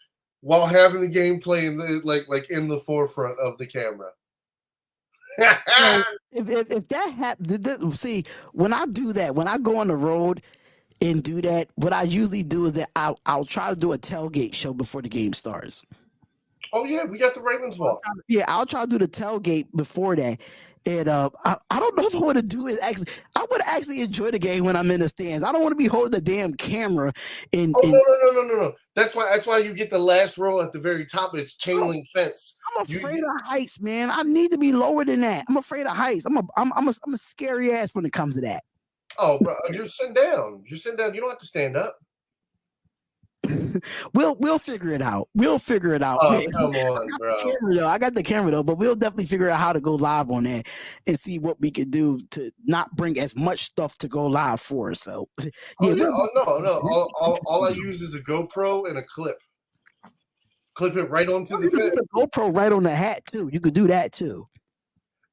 while having the game play in the like in the forefront of the camera. So if that happens, see, when I do that, when I go on the road and do that, what I usually do is that I'll try to do a tailgate show before the game starts. Oh yeah, we got the Ravens walk. Yeah, I'll try to do the tailgate before that. And I don't know if I want to do it. Actually, I would actually enjoy the game when I'm in the stands. I don't want to be holding the damn camera. No. That's why you get the last row at the very top. It's chain link fence. I'm afraid of heights, man. I need to be lower than that. I'm afraid of heights. I'm a scary ass when it comes to that. Oh, bro, you're sitting down. You don't have to stand up. We'll figure it out. Oh, man. Come on, bro. I got the camera though, but we'll definitely figure out how to go live on that and see what we can do to not bring as much stuff to go live for. So, yeah. No. All I use is a GoPro and a clip. Clip it right onto the fence. A GoPro right on the hat too. You could do that too.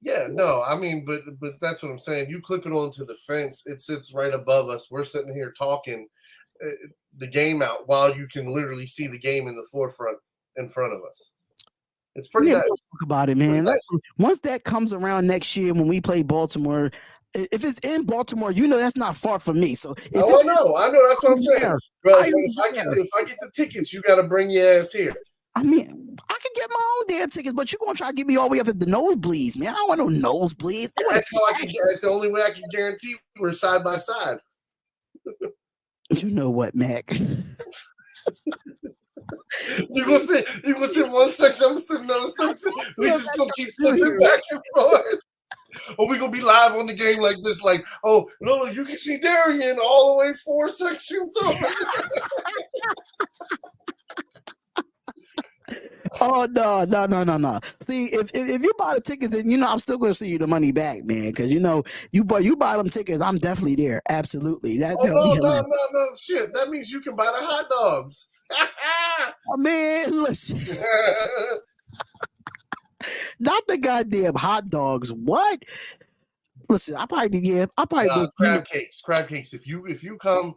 Yeah, no, I mean, but that's what I'm saying. You clip it onto the fence. It sits right above us. We're sitting here talking the game out while you can literally see the game in the forefront in front of us. It's pretty nice. We'll talk about it, man. Nice. Once that comes around next year when we play Baltimore, if it's in Baltimore, that's not far from me. So I know. That's what I'm saying. Bro, if I get the tickets, you got to bring your ass here. I mean, I can get my own damn tickets, but you're gonna try to get me all the way up at the nosebleeds, man. I don't want no nosebleeds. That's the only way I can guarantee we're side by side. You know what, Mac? You're gonna sit one section, I'm gonna sit another section. We just gonna keep flipping back and forth. Or we gonna be live on the game like this, like, oh no, you can see Darion all the way 4 sections over. Oh no. See, if you buy the tickets, then I'm still gonna see you the money back, man. Because you buy them tickets, I'm definitely there. Absolutely. No, shit. That means you can buy the hot dogs. Oh, man, listen. Not the goddamn hot dogs. What? Listen, I probably do crab cakes. Crab cakes. If you come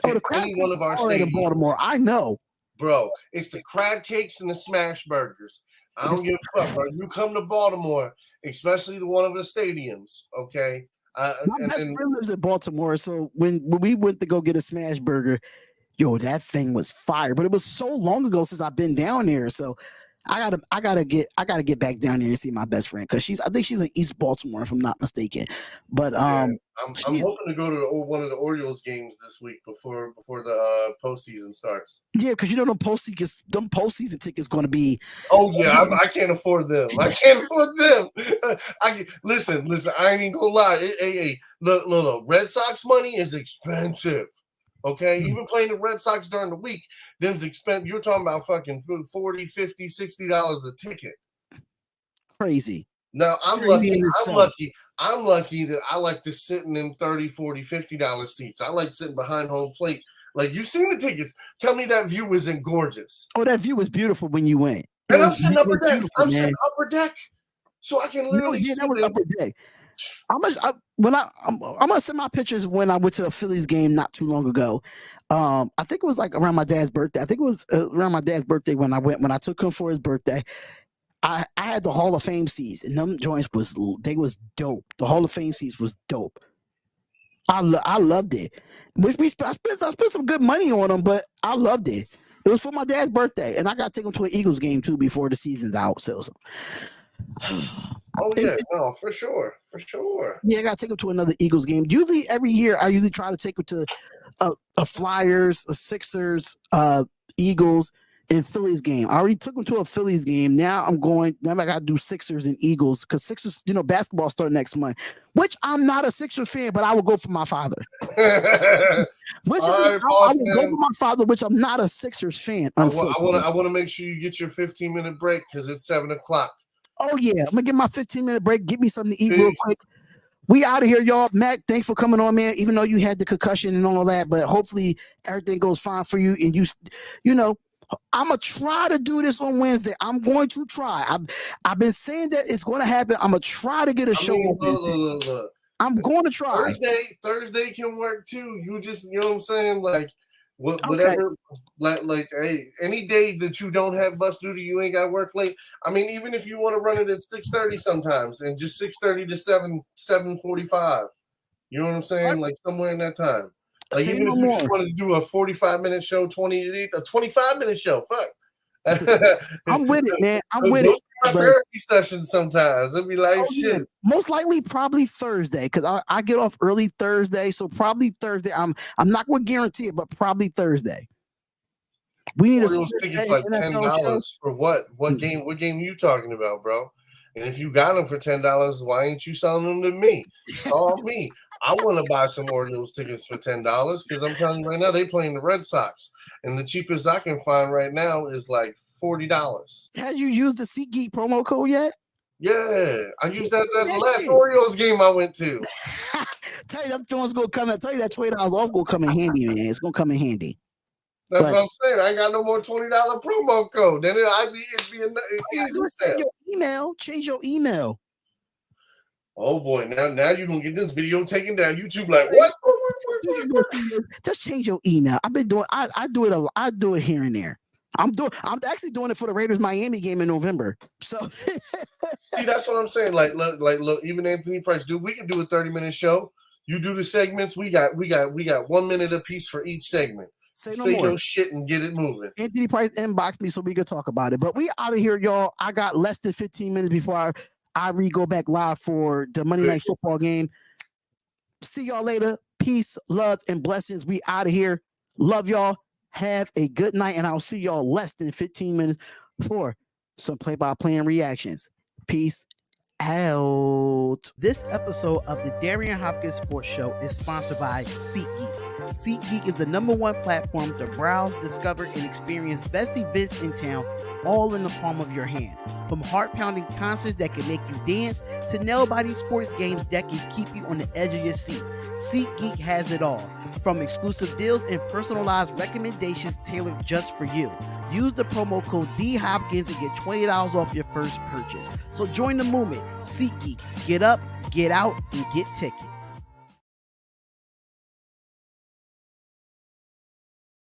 to any one of our stadiums in Baltimore, I know. Bro, it's the crab cakes and the smash burgers. I don't give a fuck, bro. You come to Baltimore, especially to one of the stadiums, okay? My best friend lives in Baltimore, so when we went to go get a smash burger, that thing was fire. But it was so long ago since I've been down there, so I gotta get back down there and see my best friend because I think she's in East Baltimore if I'm not mistaken. But I'm hoping to go to one of the Orioles games this week before the postseason starts. Yeah, because them postseason tickets going to be. Oh yeah, I can't afford them. Listen. I ain't even gonna lie. Hey, look. Red Sox money is expensive. Okay, even playing the Red Sox during the week, them's expensive. You're talking about fucking $40, $50, $60 a ticket. Crazy. Now I'm lucky that I like to sit in them $30, $40, $50 seats. I like sitting behind home plate Like, you seen the tickets. Tell me that view isn't gorgeous. Oh, that view was beautiful when you went. And I'm sitting upper deck. I'm sitting upper deck. So I can literally see that was upper deck. I'm gonna send my pictures when I went to a Phillies game not too long ago. I think it was like around my dad's birthday. I think it was around my dad's birthday when I took him for his birthday. I had the Hall of Fame seats, and them joints was dope. The Hall of Fame seats was dope. I loved it. I spent some good money on them, but I loved it. It was for my dad's birthday, and I got to take him to an Eagles game too before the season's out. So. Oh yeah, no, for sure. Yeah, I gotta take him to another Eagles game. Usually, every year, I usually try to take him to a Flyers, a Sixers, Eagles, and Phillies game. I already took him to a Phillies game. Now I gotta do Sixers and Eagles because Sixers, basketball start next month. Which I'm not a Sixers fan, but I will go for my father. I will go for my father, which I'm not a Sixers fan. I want to make sure you get your 15-minute break because it's 7:00. Oh yeah, I'm gonna get my 15-minute break. Get me something to eat real quick. We out of here, y'all. Mac, thanks for coming on, man. Even though you had the concussion and all that, but hopefully everything goes fine for you. And I'm gonna try to do this on Wednesday. I'm going to try. I've been saying that it's going to happen. I'm gonna try to get a show on Wednesday. Look. I'm going to try. Thursday can work too. You just, you know what I'm saying, like. Whatever, like, hey, any day that you don't have bus duty, you ain't got to work late. I mean, even if you want to run it at 6:30 sometimes, and just 6:30 to 7:45, you know what I'm saying? Like somewhere in that time. Like even if you just want to do a 45-minute show, a 25-minute show, fuck. I'm with it, man. I'm with it. Therapy sessions sometimes. It'd be like shit. Yeah. Most likely, probably Thursday, because I get off early Thursday, so probably Thursday. I'm not going to guarantee it, but probably Thursday. We need those tickets like $10 for what? What game? What game are you talking about, bro? And if you got them for $10, why ain't you selling them to me? Call me. I want to buy some Orioles tickets for $10 because I'm telling you right now, they playing the Red Sox, and the cheapest I can find right now is like $40. Have you used the SeatGeek promo code yet? Yeah, I used that at the last Orioles game I went to. Tell you that $20 $20 off gonna come in handy, man. It's gonna come in handy. That's what I'm saying. I ain't got no more $20 promo code. Then it'd be an easy sale. Change your email. Oh boy, now you're gonna get this video taken down. YouTube like what? Just change your email. I've been doing I do it I do it here and there. I'm actually doing it for the Raiders Miami game in November. So see, that's what I'm saying. Like look, even Anthony Price, dude, we can do a 30-minute show. You do the segments, we got 1 minute a piece for each segment. Say your shit and get it moving. Anthony Price inbox me so we can talk about it. But we out of here, y'all. I got less than 15 minutes before I go back live for the Monday Night Football game. See y'all later. Peace, love, and blessings. We out of here. Love y'all. Have a good night, and I'll see y'all less than 15 minutes for some play-by-play reactions. Peace out. This episode of the Darion Hopkins Sports Show is sponsored by SeatGeek. SeatGeek is the #1 platform to browse, discover, and experience best events in town, all in the palm of your hand. From heart-pounding concerts that can make you dance to nail-biting sports games that can keep you on the edge of your seat, SeatGeek has it all. From exclusive deals and personalized recommendations tailored just for you. Use the promo code DHopkins and get $20 off your first purchase. So join the movement. SeatGeek. Get up, get out, and get tickets.